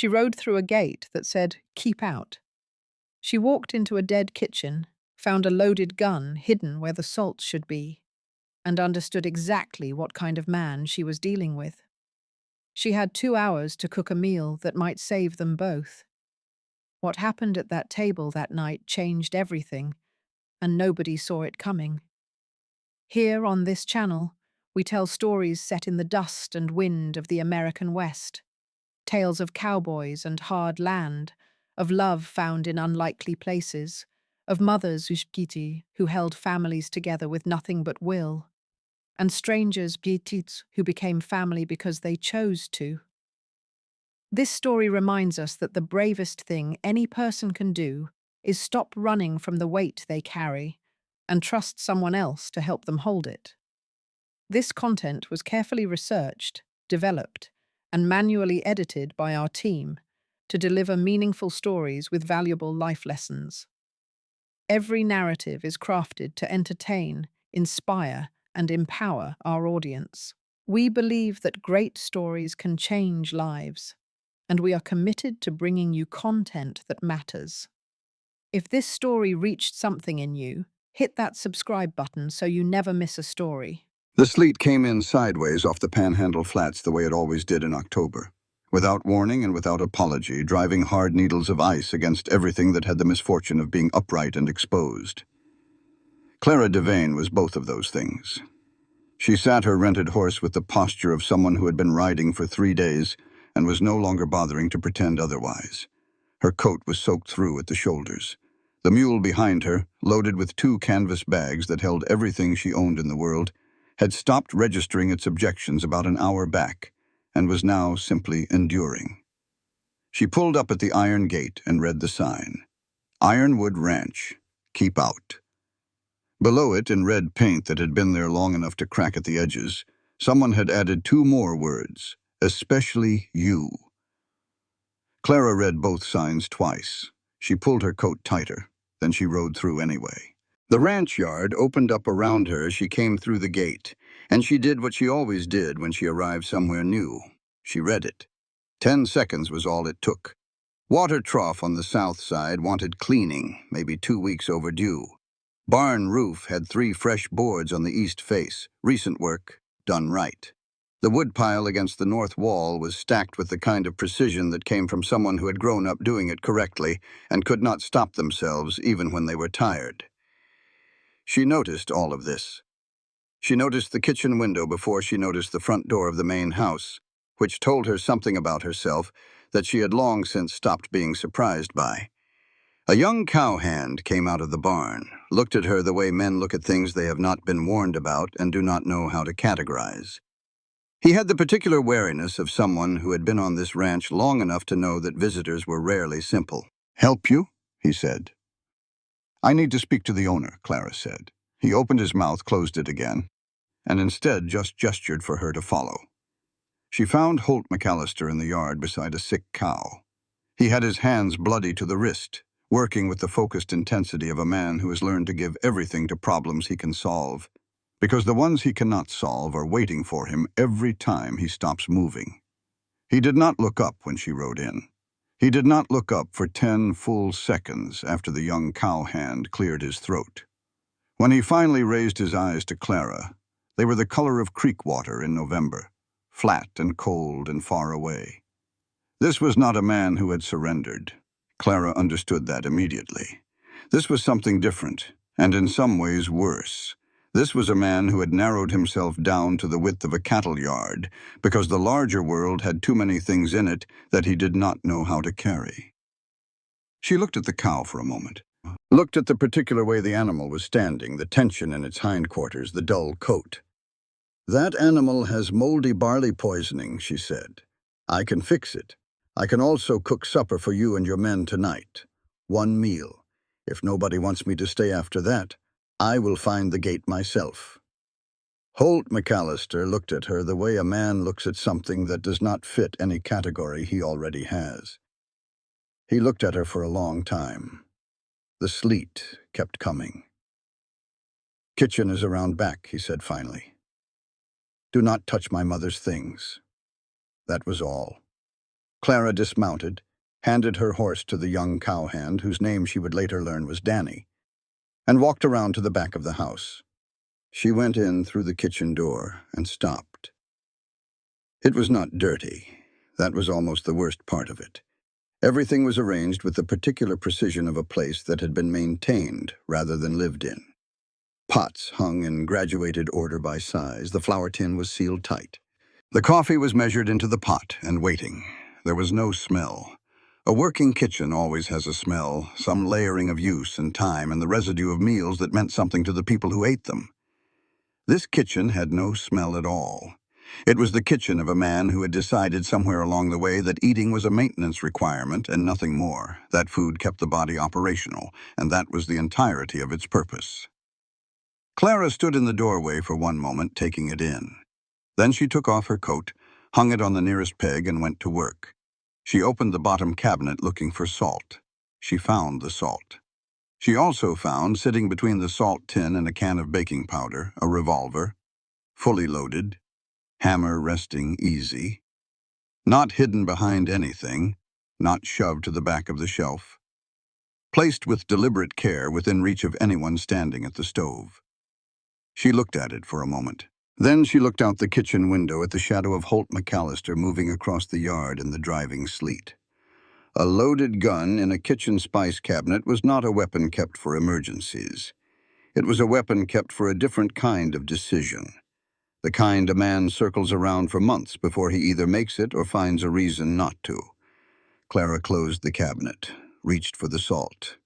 She rode through a gate that said, "Keep out." She walked into a dead kitchen, found a loaded gun hidden where the salt should be, and understood exactly what kind of man she was dealing with. She had 2 hours to cook a meal that might save them both. What happened at that table that night changed everything, and nobody saw it coming. Here on this channel, we tell stories set in the dust and wind of the American West, tales of cowboys and hard land, of love found in unlikely places, of mothers who held families together with nothing but will, and strangers who became family because they chose to. This story reminds us that the bravest thing any person can do is stop running from the weight they carry and trust someone else to help them hold it. This content was carefully researched, developed, and manually edited by our team to deliver meaningful stories with valuable life lessons. Every narrative is crafted to entertain, inspire, and empower our audience. We believe that great stories can change lives, and we are committed to bringing you content that matters. If this story reached something in you, hit that subscribe button so you never miss a story. The sleet came in sideways off the Panhandle Flats the way it always did in October, without warning and without apology, driving hard needles of ice against everything that had the misfortune of being upright and exposed. Clara Devane was both of those things. She sat her rented horse with the posture of someone who had been riding for 3 days and was no longer bothering to pretend otherwise. Her coat was soaked through at the shoulders. The mule behind her, loaded with 2 canvas bags that held everything she owned in the world, had stopped registering its objections about an hour back and was now simply enduring. She pulled up at the iron gate and read the sign. Ironwood Ranch, keep out. Below it, in red paint that had been there long enough to crack at the edges, someone had added 2 more words, especially you. Clara read both signs twice. She pulled her coat tighter, then she rode through anyway. The ranch yard opened up around her as she came through the gate, and she did what she always did when she arrived somewhere new. She read it. 10 seconds was all it took. Water trough on the south side wanted cleaning, maybe 2 weeks overdue. Barn roof had 3 fresh boards on the east face, recent work, done right. The woodpile against the north wall was stacked with the kind of precision that came from someone who had grown up doing it correctly and could not stop themselves even when they were tired. She noticed all of this. She noticed the kitchen window before she noticed the front door of the main house, which told her something about herself that she had long since stopped being surprised by. A young cowhand came out of the barn, looked at her the way men look at things they have not been warned about and do not know how to categorize. He had the particular wariness of someone who had been on this ranch long enough to know that visitors were rarely simple. "Help you?" he said. "I need to speak to the owner," Clara said. He opened his mouth, closed it again, and instead just gestured for her to follow. She found Holt McAllister in the yard beside a sick cow. He had his hands bloody to the wrist, working with the focused intensity of a man who has learned to give everything to problems he can solve, because the ones he cannot solve are waiting for him every time he stops moving. He did not look up when she rode in. He did not look up for 10 full seconds after the young cowhand cleared his throat. When he finally raised his eyes to Clara, they were the color of creek water in November, flat and cold and far away. This was not a man who had surrendered. Clara understood that immediately. This was something different, and in some ways worse. This was a man who had narrowed himself down to the width of a cattle yard because the larger world had too many things in it that he did not know how to carry. She looked at the cow for a moment, looked at the particular way the animal was standing, the tension in its hindquarters, the dull coat. "That animal has moldy barley poisoning," she said. "I can fix it. I can also cook supper for you and your men tonight. 1 meal. If nobody wants me to stay after that, I will find the gate myself." Holt McAllister looked at her the way a man looks at something that does not fit any category he already has. He looked at her for a long time. The sleet kept coming. "Kitchen is around back," he said finally. "Do not touch my mother's things." That was all. Clara dismounted, handed her horse to the young cowhand, whose name she would later learn was Danny, and walked around to the back of the house. She went in through the kitchen door and stopped. It was not dirty. That was almost the worst part of it. Everything was arranged with the particular precision of a place that had been maintained rather than lived in. Pots hung in graduated order by size. The flour tin was sealed tight. The coffee was measured into the pot and waiting. There was no smell. A working kitchen always has a smell, some layering of use and time and the residue of meals that meant something to the people who ate them. This kitchen had no smell at all. It was the kitchen of a man who had decided somewhere along the way that eating was a maintenance requirement and nothing more, that food kept the body operational, and that was the entirety of its purpose. Clara stood in the doorway for one moment, taking it in. Then she took off her coat, hung it on the nearest peg, and went to work. She opened the bottom cabinet looking for salt. She found the salt. She also found, sitting between the salt tin and a can of baking powder, a revolver, fully loaded, hammer resting easy, not hidden behind anything, not shoved to the back of the shelf, placed with deliberate care within reach of anyone standing at the stove. She looked at it for a moment. Then she looked out the kitchen window at the shadow of Holt McAllister moving across the yard in the driving sleet. A loaded gun in a kitchen spice cabinet was not a weapon kept for emergencies. It was a weapon kept for a different kind of decision. The kind a man circles around for months before he either makes it or finds a reason not to. Clara closed the cabinet, reached for the salt.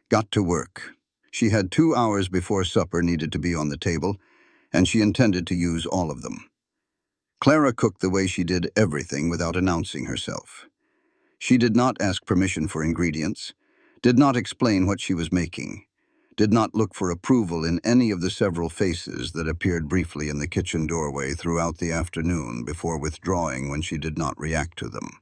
Got to work. She had 2 hours before supper needed to be on the table, and she intended to use all of them. Clara cooked the way she did everything without announcing herself. She did not ask permission for ingredients, did not explain what she was making, did not look for approval in any of the several faces that appeared briefly in the kitchen doorway throughout the afternoon before withdrawing when she did not react to them.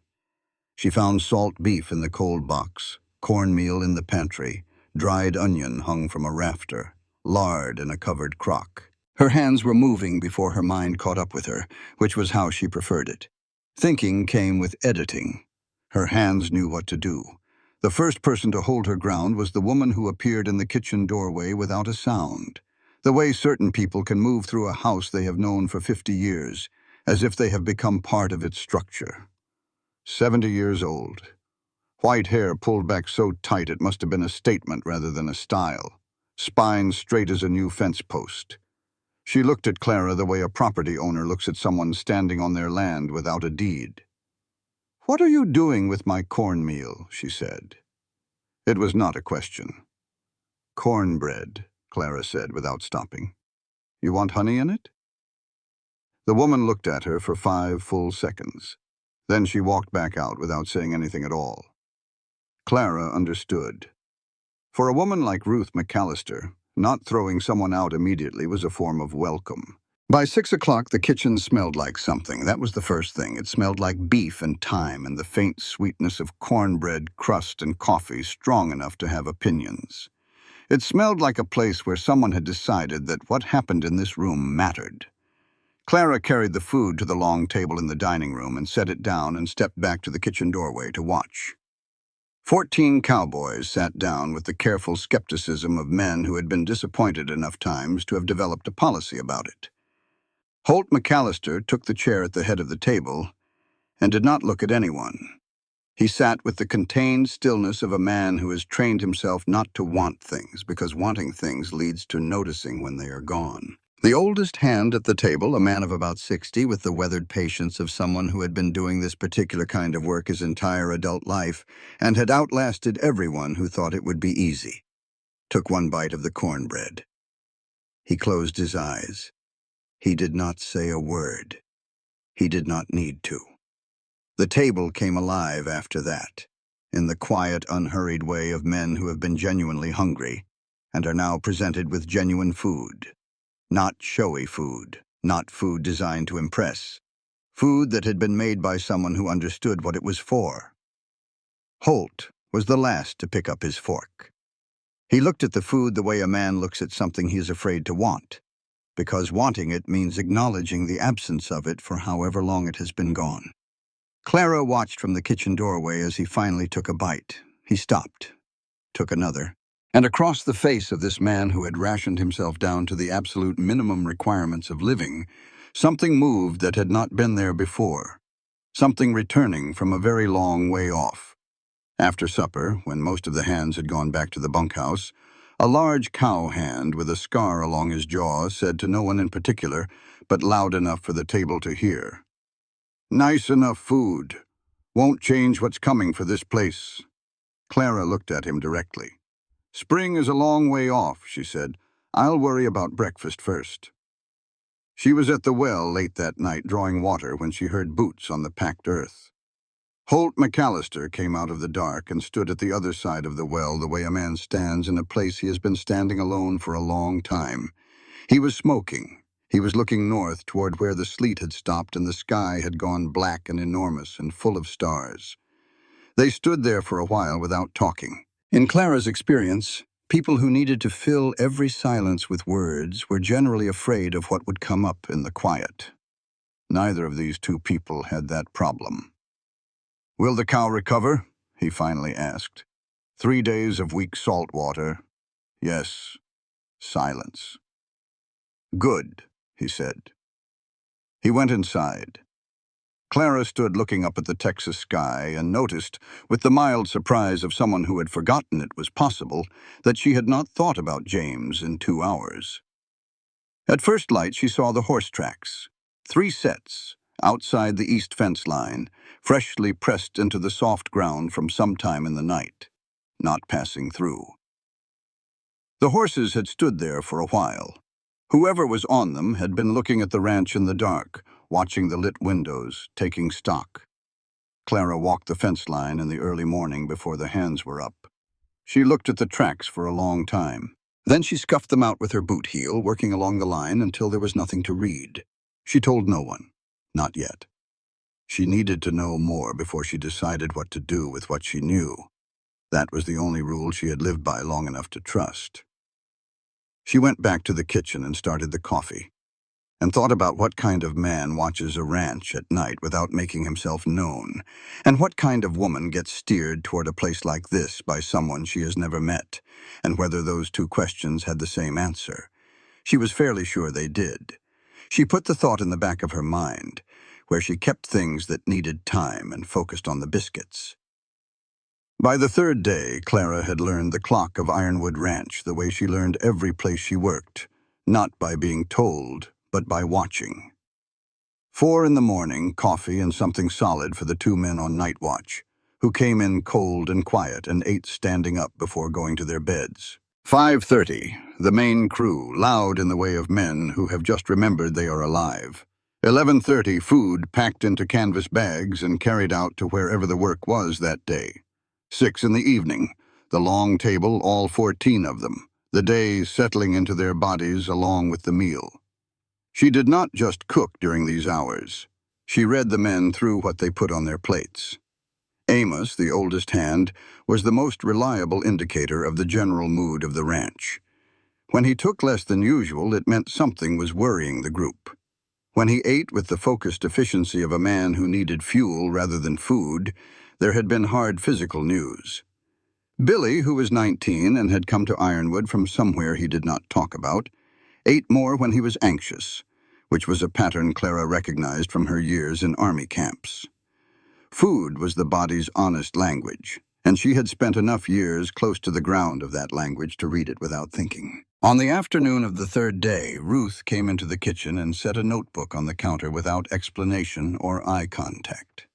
She found salt beef in the cold box, cornmeal in the pantry, dried onion hung from a rafter, lard in a covered crock. Her hands were moving before her mind caught up with her, which was how she preferred it. Thinking came with editing. Her hands knew what to do. The first person to hold her ground was the woman who appeared in the kitchen doorway without a sound, the way certain people can move through a house they have known for 50 years, as if they have become part of its structure. 70 years old. White hair pulled back so tight it must have been a statement rather than a style. Spine straight as a new fence post. She looked at Clara the way a property owner looks at someone standing on their land without a deed. "What are you doing with my cornmeal?" she said. It was not a question. "Cornbread," Clara said without stopping. "You want honey in it?" The woman looked at her for 5 full seconds. Then she walked back out without saying anything at all. Clara understood. For a woman like Ruth McAllister, not throwing someone out immediately was a form of welcome. By 6 o'clock, the kitchen smelled like something. That was the first thing. It smelled like beef and thyme and the faint sweetness of cornbread, crust, and coffee strong enough to have opinions. It smelled like a place where someone had decided that what happened in this room mattered. Clara carried the food to the long table in the dining room and set it down and stepped back to the kitchen doorway to watch. 14 cowboys sat down with the careful skepticism of men who had been disappointed enough times to have developed a policy about it. Holt McAllister took the chair at the head of the table and did not look at anyone. He sat with the contained stillness of a man who has trained himself not to want things, because wanting things leads to noticing when they are gone. The oldest hand at the table, a man of about 60 with the weathered patience of someone who had been doing this particular kind of work his entire adult life and had outlasted everyone who thought it would be easy, took one bite of the cornbread. He closed his eyes. He did not say a word. He did not need to. The table came alive after that, in the quiet, unhurried way of men who have been genuinely hungry and are now presented with genuine food. Not showy food, not food designed to impress. Food that had been made by someone who understood what it was for. Holt was the last to pick up his fork. He looked at the food the way a man looks at something he is afraid to want, because wanting it means acknowledging the absence of it for however long it has been gone. Clara watched from the kitchen doorway as he finally took a bite. He stopped, took another, and across the face of this man who had rationed himself down to the absolute minimum requirements of living, something moved that had not been there before, something returning from a very long way off. After supper, when most of the hands had gone back to the bunkhouse, a large cow hand with a scar along his jaw said to no one in particular, but loud enough for the table to hear, "Nice enough food. Won't change what's coming for this place." Clara looked at him directly. "Spring is a long way off," she said. "I'll worry about breakfast first." She was at the well late that night drawing water when she heard boots on the packed earth. Holt McAllister came out of the dark and stood at the other side of the well the way a man stands in a place he has been standing alone for a long time. He was smoking. He was looking north toward where the sleet had stopped and the sky had gone black and enormous and full of stars. They stood there for a while without talking. In Clara's experience, people who needed to fill every silence with words were generally afraid of what would come up in the quiet. Neither of these two people had that problem. "Will the cow recover?" he finally asked. 3 days of weak salt water. Yes. Silence. "Good," he said. He went inside. Clara stood looking up at the Texas sky and noticed, with the mild surprise of someone who had forgotten it was possible, that she had not thought about James in 2 hours. At first light, she saw the horse tracks, 3 sets, outside the east fence line, freshly pressed into the soft ground from some time in the night, not passing through. The horses had stood there for a while. Whoever was on them had been looking at the ranch in the dark, watching the lit windows, taking stock. Clara walked the fence line in the early morning before the hands were up. She looked at the tracks for a long time. Then she scuffed them out with her boot heel, working along the line until there was nothing to read. She told no one. Not yet. She needed to know more before she decided what to do with what she knew. That was the only rule she had lived by long enough to trust. She went back to the kitchen and started the coffee, and thought about what kind of man watches a ranch at night without making himself known, and what kind of woman gets steered toward a place like this by someone she has never met, and whether those 2 questions had the same answer. She was fairly sure they did. She put the thought in the back of her mind, where she kept things that needed time and focused on the biscuits. By the 3rd day, Clara had learned the clock of Ironwood Ranch the way she learned every place she worked, not by being told, but by watching. 4 in the morning, coffee and something solid for the 2 men on night watch, who came in cold and quiet and ate standing up before going to their beds. 5:30, the main crew, loud in the way of men who have just remembered they are alive. 11:30, food packed into canvas bags and carried out to wherever the work was that day. 6 in the evening, the long table, all 14 of them, the day settling into their bodies along with the meal. She did not just cook during these hours. She read the men through what they put on their plates. Amos, the oldest hand, was the most reliable indicator of the general mood of the ranch. When he took less than usual, it meant something was worrying the group. When he ate with the focused efficiency of a man who needed fuel rather than food, there had been hard physical news. Billy, who was 19 and had come to Ironwood from somewhere he did not talk about, ate more when he was anxious, which was a pattern Clara recognized from her years in army camps. Food was the body's honest language, and she had spent enough years close to the ground of that language to read it without thinking. On the afternoon of the 3rd day, Ruth came into the kitchen and set a notebook on the counter without explanation or eye contact.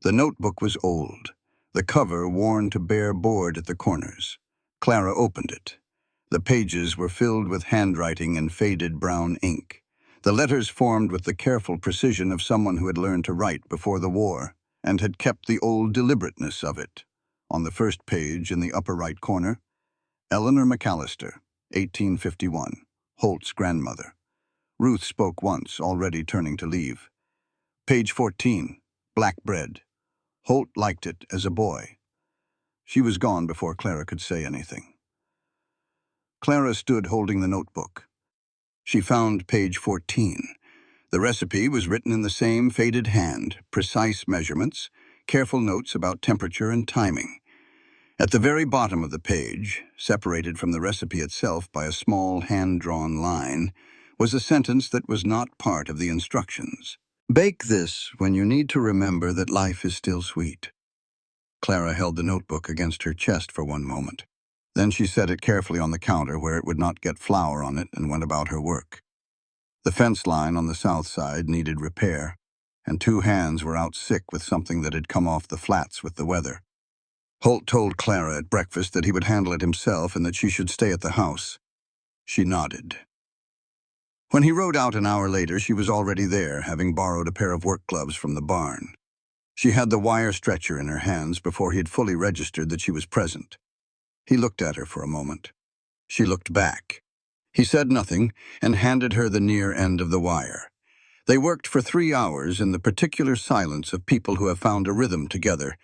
The notebook was old, the cover worn to bare board at the corners. Clara opened it. The pages were filled with handwriting in faded brown ink. The letters formed with the careful precision of someone who had learned to write before the war and had kept the old deliberateness of it. On the first page in the upper right corner, Eleanor McAllister, 1851, Holt's grandmother. Ruth spoke once, already turning to leave. Page 14, black bread. Holt liked it as a boy. She was gone before Clara could say anything. Clara stood holding the notebook. She found page 14. The recipe was written in the same faded hand, precise measurements, careful notes about temperature and timing. At the very bottom of the page, separated from the recipe itself by a small hand-drawn line, was a sentence that was not part of the instructions. Bake this when you need to remember that life is still sweet. Clara held the notebook against her chest for one moment. Then she set it carefully on the counter where it would not get flour on it and went about her work. The fence line on the south side needed repair, and 2 hands were out sick with something that had come off the flats with the weather. Holt told Clara at breakfast that he would handle it himself and that she should stay at the house. She nodded. When he rode out an hour later, she was already there, having borrowed a pair of work gloves from the barn. She had the wire stretcher in her hands before he had fully registered that she was present. He looked at her for a moment. She looked back. He said nothing and handed her the near end of the wire. They worked for 3 hours in the particular silence of people who have found a rhythm together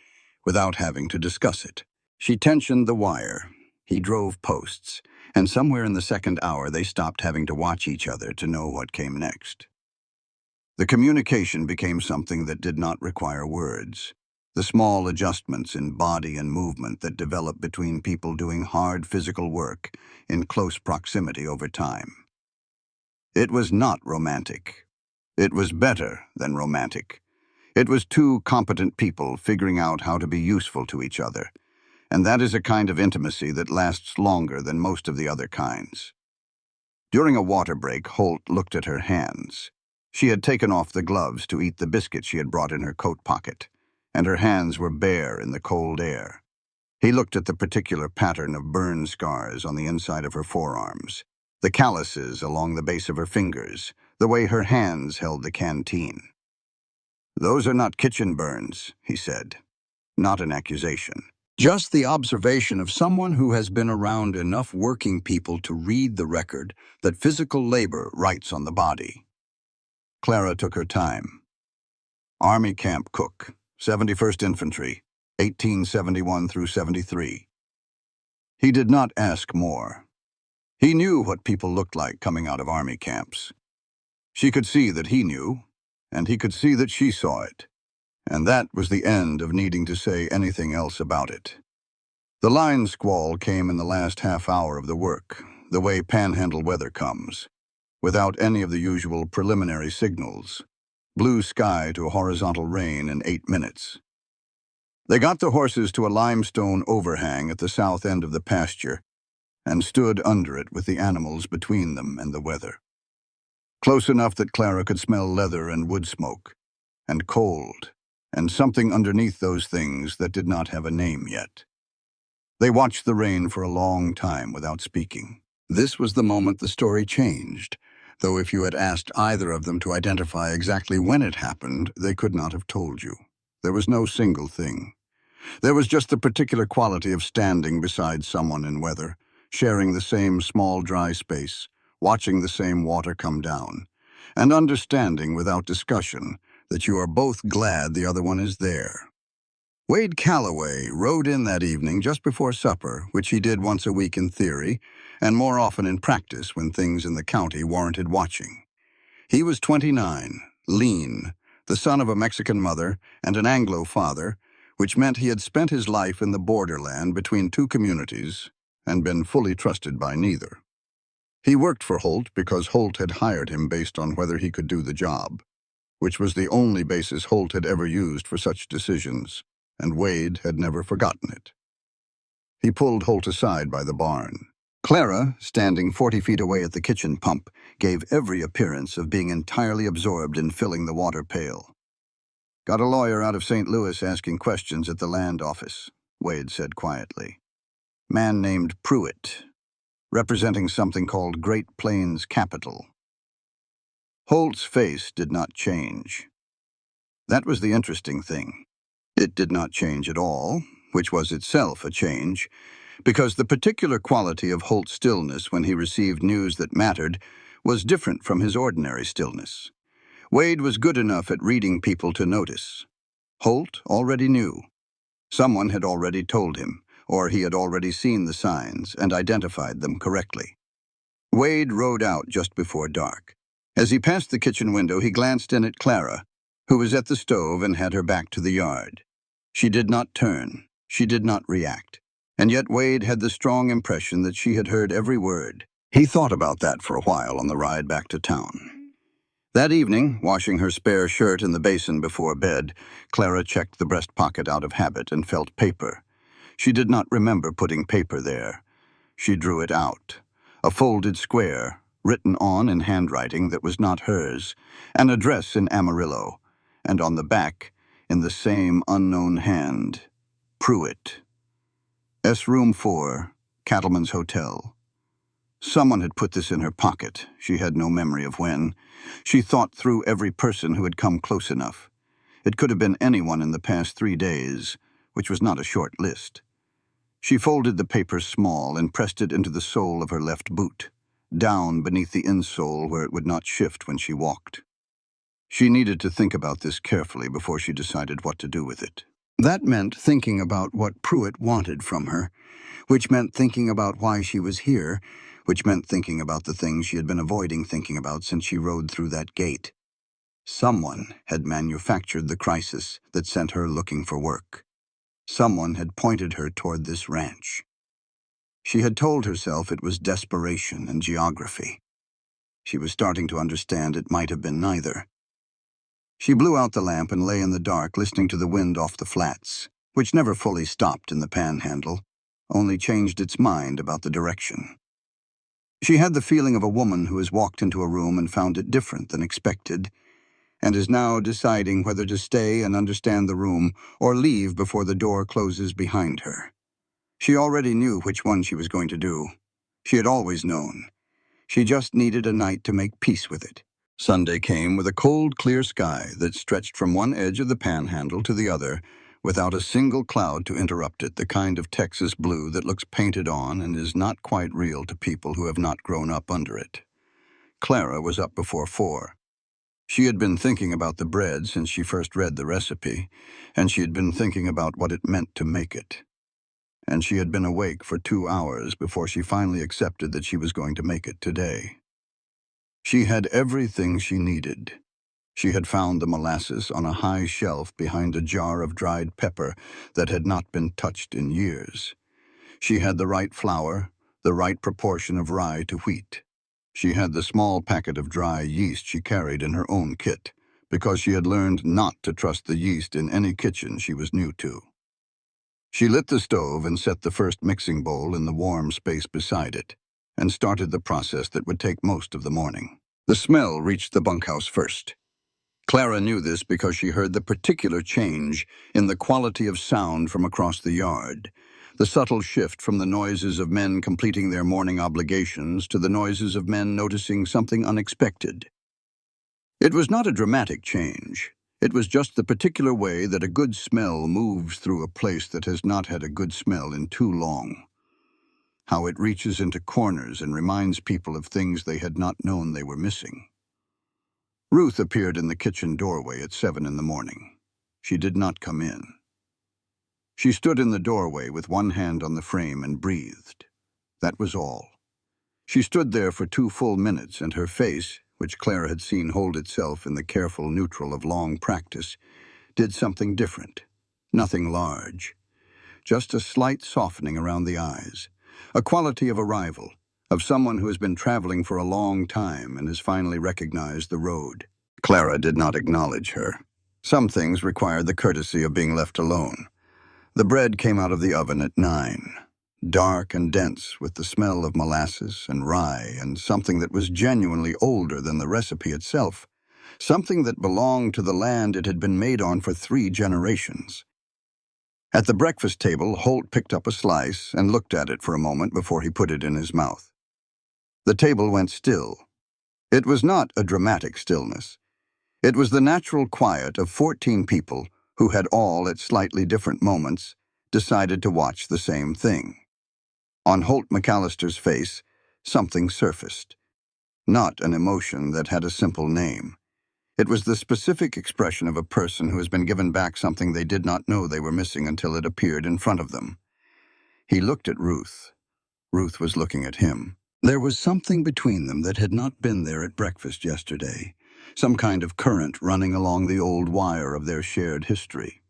without having to discuss it. She tensioned the wire. He drove posts, and somewhere in the second hour they stopped having to watch each other to know what came next. The communication became something that did not require words. The small adjustments in body and movement that develop between people doing hard physical work in close proximity over time. It was not romantic. It was better than romantic. It was 2 competent people figuring out how to be useful to each other, and that is a kind of intimacy that lasts longer than most of the other kinds. During a water break, Holt looked at her hands. She had taken off the gloves to eat the biscuit she had brought in her coat pocket, and her hands were bare in the cold air. He looked at the particular pattern of burn scars on the inside of her forearms, the calluses along the base of her fingers, the way her hands held the canteen. "Those are not kitchen burns," he said. Not an accusation. Just the observation of someone who has been around enough working people to read the record that physical labor writes on the body. Clara took her time. Army camp cook, 71st Infantry, 1871 through 73. He did not ask more. He knew what people looked like coming out of army camps. She could see that he knew, and he could see that she saw it. And that was the end of needing to say anything else about it. The line squall came in the last half hour of the work, the way panhandle weather comes, without any of the usual preliminary signals. Blue sky to horizontal rain in 8 minutes. They got the horses to a limestone overhang at the south end of the pasture and stood under it with the animals between them and the weather. Close enough that Clara could smell leather and wood smoke, and cold, and something underneath those things that did not have a name yet. They watched the rain for a long time without speaking. This was the moment the story changed, though if you had asked either of them to identify exactly when it happened, they could not have told you. There was no single thing. There was just the particular quality of standing beside someone in weather, sharing the same small dry space, watching the same water come down, and understanding without discussion that you are both glad the other one is there. Wade Calloway rode in that evening just before supper, which he did once a week in theory, and more often in practice when things in the county warranted watching. He was 29, lean, the son of a Mexican mother and an Anglo father, which meant he had spent his life in the borderland between 2 communities and been fully trusted by neither. He worked for Holt because Holt had hired him based on whether he could do the job, which was the only basis Holt had ever used for such decisions, and Wade had never forgotten it. He pulled Holt aside by the barn. Clara, standing 40 feet away at the kitchen pump, gave every appearance of being entirely absorbed in filling the water pail. "Got a lawyer out of St. Louis asking questions at the land office," Wade said quietly. "Man named Pruitt, representing something called Great Plains Capital." Holt's face did not change. That was the interesting thing. It did not change at all, which was itself a change, because the particular quality of Holt's stillness when he received news that mattered was different from his ordinary stillness. Wade was good enough at reading people to notice. Holt already knew. Someone had already told him, or he had already seen the signs and identified them correctly. Wade rode out just before dark. As he passed the kitchen window, he glanced in at Clara, who was at the stove and had her back to the yard. She did not turn. She did not react. And yet Wade had the strong impression that she had heard every word. He thought about that for a while on the ride back to town. That evening, washing her spare shirt in the basin before bed, Clara checked the breast pocket out of habit and felt paper. She did not remember putting paper there. She drew it out. A folded square, written on in handwriting that was not hers, an address in Amarillo, and on the back, in the same unknown hand, Pruitt. S. Room 4, Cattleman's Hotel. Someone had put this in her pocket. She had no memory of when. She thought through every person who had come close enough. It could have been anyone in the past 3 days, which was not a short list. She folded the paper small and pressed it into the sole of her left boot, down beneath the insole where it would not shift when she walked. She needed to think about this carefully before she decided what to do with it. That meant thinking about what Pruitt wanted from her, which meant thinking about why she was here, which meant thinking about the things she had been avoiding thinking about since she rode through that gate. Someone had manufactured the crisis that sent her looking for work. Someone had pointed her toward this ranch. She had told herself it was desperation and geography. She was starting to understand it might have been neither. She blew out the lamp and lay in the dark listening to the wind off the flats, which never fully stopped in the panhandle, only changed its mind about the direction. She had the feeling of a woman who has walked into a room and found it different than expected, and is now deciding whether to stay and understand the room or leave before the door closes behind her. She already knew which one she was going to do. She had always known. She just needed a night to make peace with it. Sunday came with a cold, clear sky that stretched from one edge of the panhandle to the other, without a single cloud to interrupt it, the kind of Texas blue that looks painted on and is not quite real to people who have not grown up under it. Clara was up before 4. She had been thinking about the bread since she first read the recipe, and she had been thinking about what it meant to make it. And she had been awake for 2 hours before she finally accepted that she was going to make it today. She had everything she needed. She had found the molasses on a high shelf behind a jar of dried pepper that had not been touched in years. She had the right flour, the right proportion of rye to wheat. She had the small packet of dry yeast she carried in her own kit, because she had learned not to trust the yeast in any kitchen she was new to. She lit the stove and set the first mixing bowl in the warm space beside it, and started the process that would take most of the morning. The smell reached the bunkhouse first. Clara knew this because she heard the particular change in the quality of sound from across the yard, the subtle shift from the noises of men completing their morning obligations to the noises of men noticing something unexpected. It was not a dramatic change. It was just the particular way that a good smell moves through a place that has not had a good smell in too long. How it reaches into corners and reminds people of things they had not known they were missing. Ruth appeared in the kitchen doorway at 7 in the morning. She did not come in. She stood in the doorway with one hand on the frame and breathed. That was all. She stood there for 2 full minutes, and her face, which Clara had seen hold itself in the careful neutral of long practice, did something different. Nothing large. Just a slight softening around the eyes. A quality of arrival, of someone who has been traveling for a long time and has finally recognized the road. Clara did not acknowledge her. Some things required the courtesy of being left alone. The bread came out of the oven at 9, dark and dense with the smell of molasses and rye and something that was genuinely older than the recipe itself, something that belonged to the land it had been made on for 3 generations. At the breakfast table, Holt picked up a slice and looked at it for a moment before he put it in his mouth. The table went still. It was not a dramatic stillness. It was the natural quiet of 14 people who had all, at slightly different moments, decided to watch the same thing. On Holt McAllister's face, something surfaced. Not an emotion that had a simple name. It was the specific expression of a person who has been given back something they did not know they were missing until it appeared in front of them. He looked at Ruth. Ruth was looking at him. There was something between them that had not been there at breakfast yesterday, some kind of current running along the old wire of their shared history.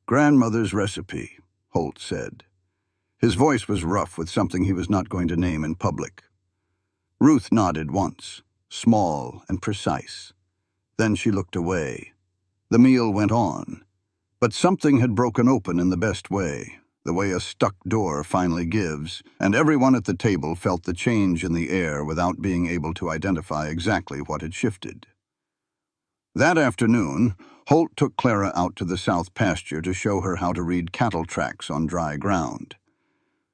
"Grandmother's recipe," Holt said. His voice was rough with something he was not going to name in public. Ruth nodded once, small and precise. Then she looked away. The meal went on, but something had broken open in the best way, the way a stuck door finally gives, and everyone at the table felt the change in the air without being able to identify exactly what had shifted. That afternoon, Holt took Clara out to the south pasture to show her how to read cattle tracks on dry ground.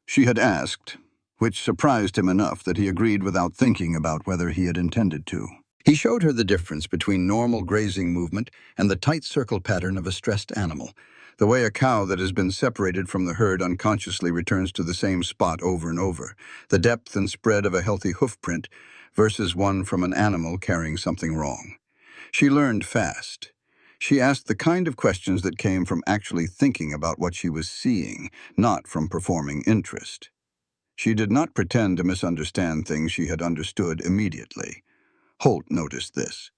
She had asked, which surprised him enough that he agreed without thinking about whether he had intended to. He showed her the difference between normal grazing movement and the tight circle pattern of a stressed animal, the way a cow that has been separated from the herd unconsciously returns to the same spot over and over, the depth and spread of a healthy hoof print versus one from an animal carrying something wrong. She learned fast. She asked the kind of questions that came from actually thinking about what she was seeing, not from performing interest. She did not pretend to misunderstand things she had understood immediately. Holt noticed this.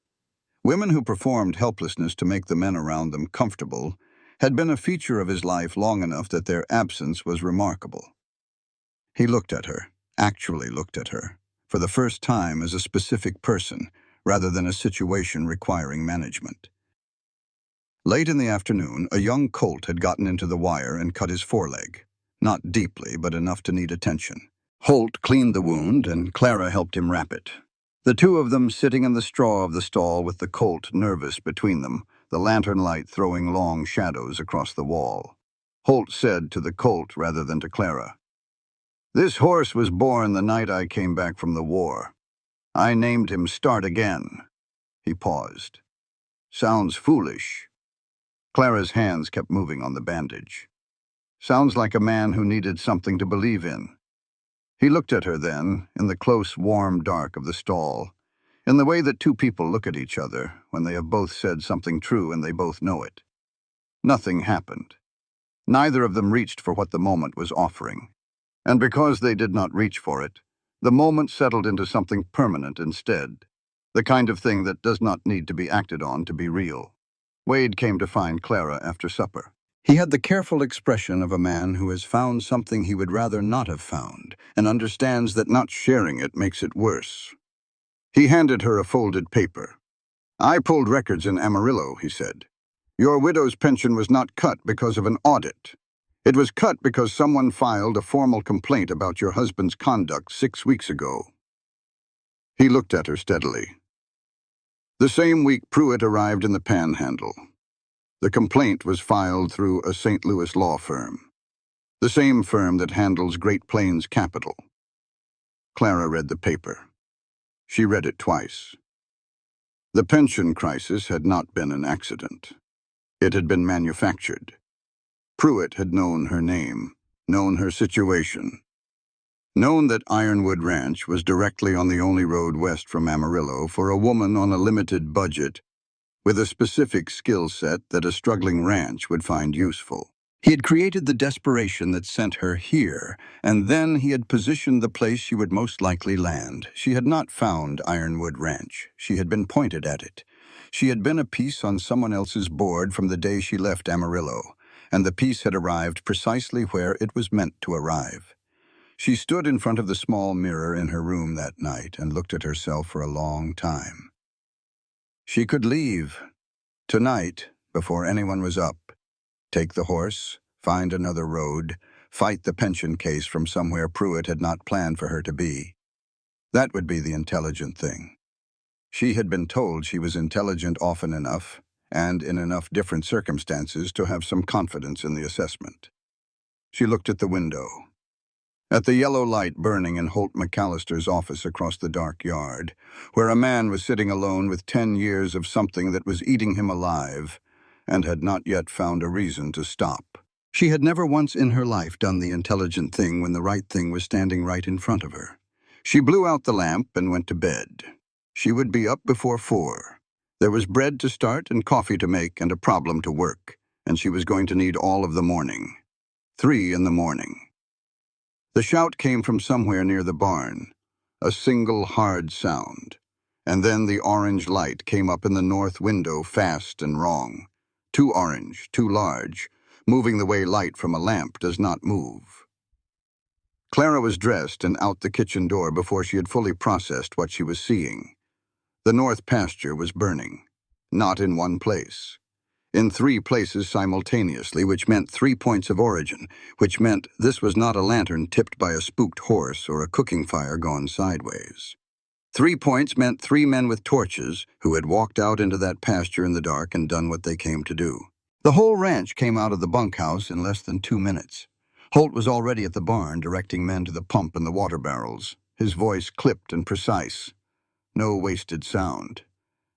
Women who performed helplessness to make the men around them comfortable had been a feature of his life long enough that their absence was remarkable. He looked at her, actually looked at her, for the first time as a specific person, rather than a situation requiring management. Late in the afternoon, a young colt had gotten into the wire and cut his foreleg. Not deeply, but enough to need attention. Holt cleaned the wound, and Clara helped him wrap it. The two of them sitting in the straw of the stall with the colt nervous between them, the lantern light throwing long shadows across the wall. Holt said to the colt rather than to Clara, "This horse was born the night I came back from the war. I named him Start Again." He paused. "Sounds foolish." Clara's hands kept moving on the bandage. "Sounds like a man who needed something to believe in." He looked at her then, in the close, warm dark of the stall, in the way that two people look at each other when they have both said something true and they both know it. Nothing happened. Neither of them reached for what the moment was offering. And because they did not reach for it, the moment settled into something permanent instead, the kind of thing that does not need to be acted on to be real. Wade came to find Clara after supper. He had the careful expression of a man who has found something he would rather not have found and understands that not sharing it makes it worse. He handed her a folded paper. "I pulled records in Amarillo," he said. "Your widow's pension was not cut because of an audit. It was cut because someone filed a formal complaint about your husband's conduct 6 weeks ago." He looked at her steadily. The same week Pruitt arrived in the Panhandle. The complaint was filed through a St. Louis law firm, the same firm that handles Great Plains Capital. Clara read the paper. She read it twice. The pension crisis had not been an accident. It had been manufactured. Pruitt had known her name, known her situation, known that Ironwood Ranch was directly on the only road west from Amarillo for a woman on a limited budget with a specific skill set that a struggling ranch would find useful. He had created the desperation that sent her here, and then he had positioned the place she would most likely land. She had not found Ironwood Ranch. She had been pointed at it. She had been a piece on someone else's board from the day she left Amarillo, and the piece had arrived precisely where it was meant to arrive. She stood in front of the small mirror in her room that night and looked at herself for a long time. She could leave tonight before anyone was up, take the horse, find another road, fight the pension case from somewhere Pruitt had not planned for her to be. That would be the intelligent thing. She had been told she was intelligent often enough, and in enough different circumstances to have some confidence in the assessment. She looked at the window. At the yellow light burning in Holt McAllister's office across the dark yard, where a man was sitting alone with 10 years of something that was eating him alive, and had not yet found a reason to stop. She had never once in her life done the intelligent thing when the right thing was standing right in front of her. She blew out the lamp and went to bed. She would be up before 4. There was bread to start and coffee to make and a problem to work, and she was going to need all of the morning. 3 in the morning. The shout came from somewhere near the barn, a single hard sound, and then the orange light came up in the north window fast and wrong. Too orange, too large, moving the way light from a lamp does not move. Clara was dressed and out the kitchen door before she had fully processed what she was seeing. The north pasture was burning, not in one place. In 3 places simultaneously, which meant 3 points of origin, which meant this was not a lantern tipped by a spooked horse or a cooking fire gone sideways. 3 points meant 3 men with torches who had walked out into that pasture in the dark and done what they came to do. The whole ranch came out of the bunkhouse in less than 2 minutes. Holt was already at the barn, directing men to the pump and the water barrels, his voice clipped and precise. No wasted sound.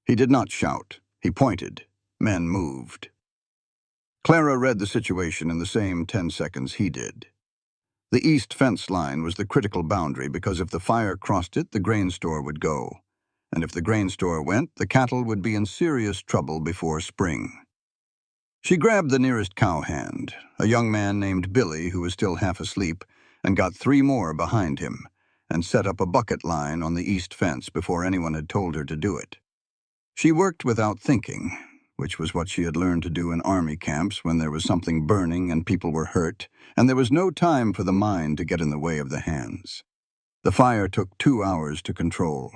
He did not shout. He pointed. Men moved. Clara read the situation in the same 10 seconds he did. The east fence line was the critical boundary because if the fire crossed it, the grain store would go. And if the grain store went, the cattle would be in serious trouble before spring. She grabbed the nearest cowhand, a young man named Billy who was still half asleep, and got 3 more behind him, and set up a bucket line on the east fence before anyone had told her to do it. She worked without thinking, which was what she had learned to do in army camps when there was something burning and people were hurt, and there was no time for the mind to get in the way of the hands. The fire took 2 hours to control.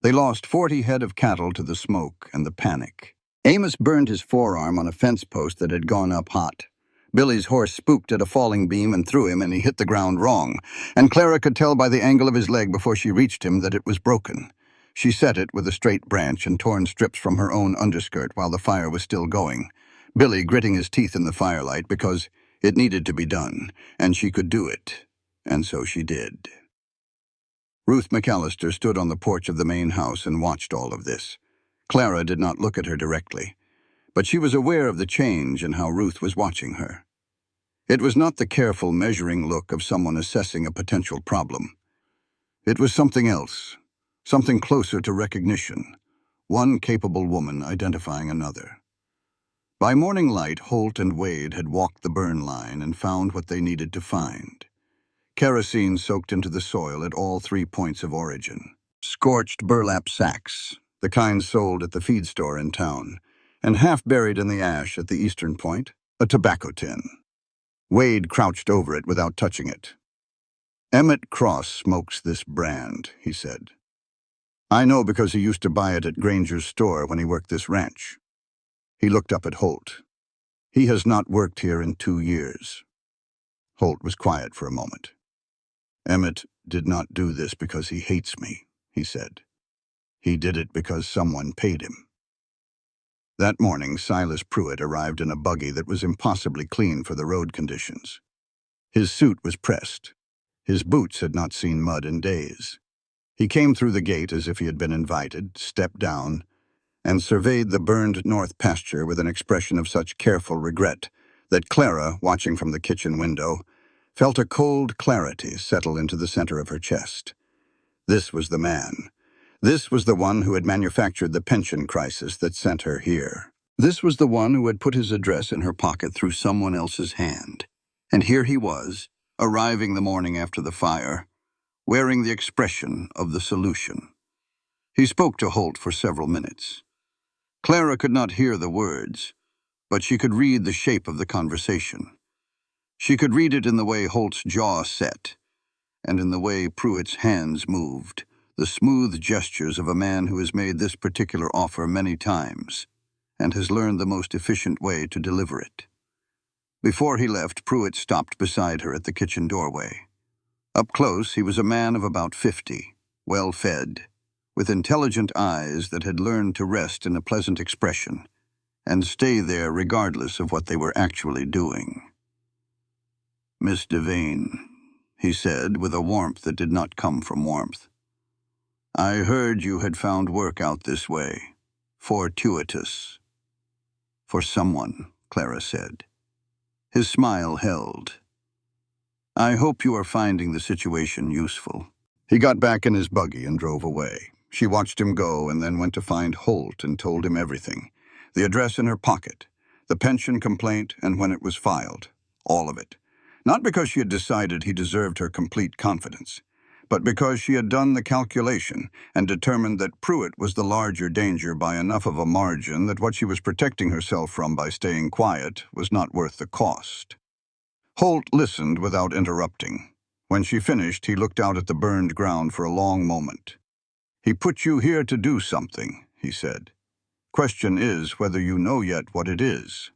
They lost 40 head of cattle to the smoke and the panic. Amos burned his forearm on a fence post that had gone up hot. Billy's horse spooked at a falling beam and threw him, and he hit the ground wrong, and Clara could tell by the angle of his leg before she reached him that it was broken. She set it with a straight branch and torn strips from her own underskirt while the fire was still going, Billy gritting his teeth in the firelight because it needed to be done, and she could do it, and so she did. Ruth McAllister stood on the porch of the main house and watched all of this. Clara did not look at her directly, but she was aware of the change in how Ruth was watching her. It was not the careful, measuring look of someone assessing a potential problem. It was something else, something closer to recognition, one capable woman identifying another. By morning light, Holt and Wade had walked the burn line and found what they needed to find. Kerosene soaked into the soil at all 3 points of origin. Scorched burlap sacks, the kind sold at the feed store in town, and half buried in the ash at the eastern point, a tobacco tin. Wade crouched over it without touching it. "Emmett Cross smokes this brand," he said. "I know because he used to buy it at Granger's store when he worked this ranch." He looked up at Holt. "He has not worked here in 2 years. Holt was quiet for a moment. "Emmett did not do this because he hates me," he said. "He did it because someone paid him." That morning, Silas Pruitt arrived in a buggy that was impossibly clean for the road conditions. His suit was pressed. His boots had not seen mud in days. He came through the gate as if he had been invited, stepped down, and surveyed the burned north pasture with an expression of such careful regret that Clara, watching from the kitchen window, felt a cold clarity settle into the center of her chest. This was the man. This was the one who had manufactured the pension crisis that sent her here. This was the one who had put his address in her pocket through someone else's hand. And here he was, arriving the morning after the fire, wearing the expression of the solution. He spoke to Holt for several minutes. Clara could not hear the words, but she could read the shape of the conversation. She could read it in the way Holt's jaw set, and in the way Pruitt's hands moved, the smooth gestures of a man who has made this particular offer many times, and has learned the most efficient way to deliver it. Before he left, Pruitt stopped beside her at the kitchen doorway. Up close, he was a man of about 50, well-fed, with intelligent eyes that had learned to rest in a pleasant expression and stay there regardless of what they were actually doing. "Miss Devane," he said with a warmth that did not come from warmth. "I heard you had found work out this way. Fortuitous." "For someone," Clara said. His smile held. "I hope you are finding the situation useful." He got back in his buggy and drove away. She watched him go and then went to find Holt and told him everything. The address in her pocket, the pension complaint and when it was filed. All of it. Not because she had decided he deserved her complete confidence, but because she had done the calculation and determined that Pruitt was the larger danger by enough of a margin that what she was protecting herself from by staying quiet was not worth the cost. Holt listened without interrupting. When she finished, he looked out at the burned ground for a long moment. "He put you here to do something," he said. "Question is whether you know yet what it is."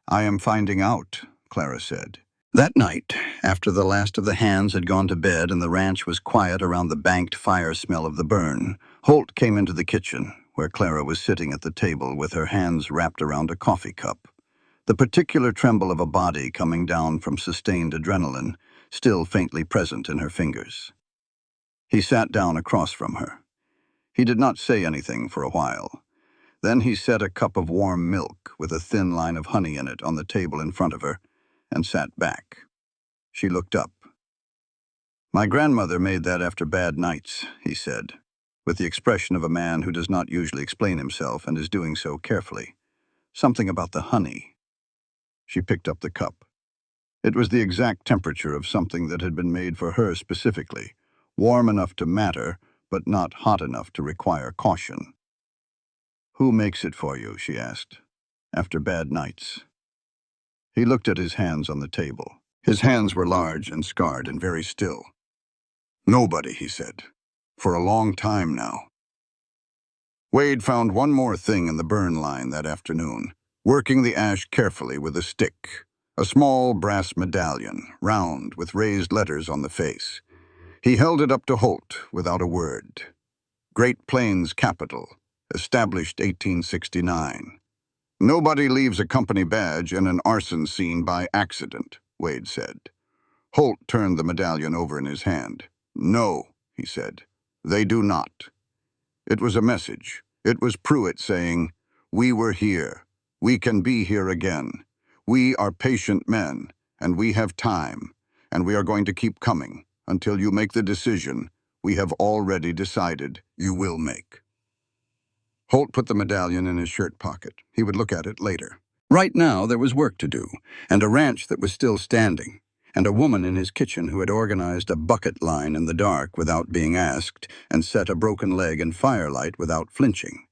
"I am finding out," Clara said. That night, after the last of the hands had gone to bed and the ranch was quiet around the banked fire smell of the burn, Holt came into the kitchen, where Clara was sitting at the table with her hands wrapped around a coffee cup. The particular tremble of a body coming down from sustained adrenaline, still faintly present in her fingers. He sat down across from her. He did not say anything for a while. Then he set a cup of warm milk with a thin line of honey in it on the table in front of her and sat back. She looked up. "My grandmother made that after bad nights," he said, with the expression of a man who does not usually explain himself and is doing so carefully. "Something about the honey." She picked up the cup. It was the exact temperature of something that had been made for her specifically, warm enough to matter, but not hot enough to require caution. "Who makes it for you?" she asked. "After bad nights." He looked at his hands on the table. His hands were large and scarred and very still. "Nobody," he said. "For a long time now." Wade found one more thing in the burn line that afternoon, working the ash carefully with a stick. A small brass medallion, round, with raised letters on the face. He held it up to Holt without a word. "Great Plains Capital, established 1869. Nobody leaves a company badge in an arson scene by accident," Wade said. Holt turned the medallion over in his hand. "No," he said, "they do not." It was a message. It was Pruitt saying, "We were here. We can be here again. We are patient men, and we have time, and we are going to keep coming until you make the decision we have already decided you will make." Holt put the medallion in his shirt pocket. He would look at it later. Right now, there was work to do, and a ranch that was still standing, and a woman in his kitchen who had organized a bucket line in the dark without being asked, and set a broken leg in firelight without flinching.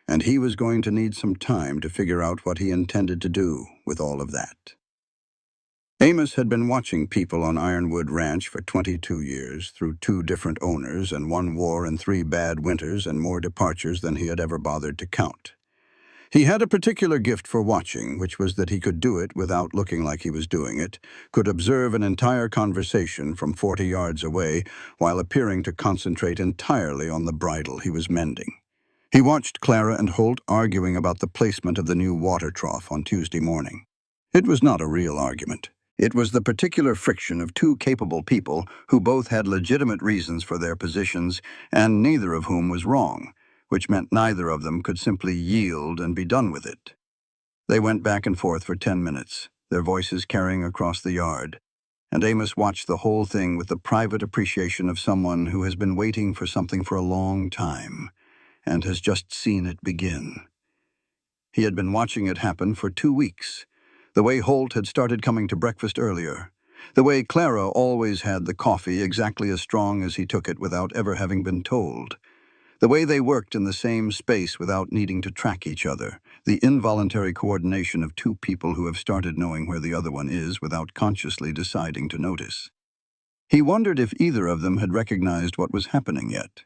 And he was going to need some time to figure out what he intended to do with all of that. Amos had been watching people on Ironwood Ranch for 22 years, through 2 different owners and 1 war and 3 bad winters and more departures than he had ever bothered to count. He had a particular gift for watching, which was that he could do it without looking like he was doing it, could observe an entire conversation from 40 yards away while appearing to concentrate entirely on the bridle he was mending. He watched Clara and Holt arguing about the placement of the new water trough on Tuesday morning. It was not a real argument. It was the particular friction of 2 capable people who both had legitimate reasons for their positions and neither of whom was wrong, which meant neither of them could simply yield and be done with it. They went back and forth for 10 minutes, their voices carrying across the yard, and Amos watched the whole thing with the private appreciation of someone who has been waiting for something for a long time and has just seen it begin. He had been watching it happen for 2 weeks. The way Holt had started coming to breakfast earlier. The way Clara always had the coffee exactly as strong as he took it without ever having been told. The way they worked in the same space without needing to track each other. The involuntary coordination of 2 people who have started knowing where the other one is without consciously deciding to notice. He wondered if either of them had recognized what was happening yet.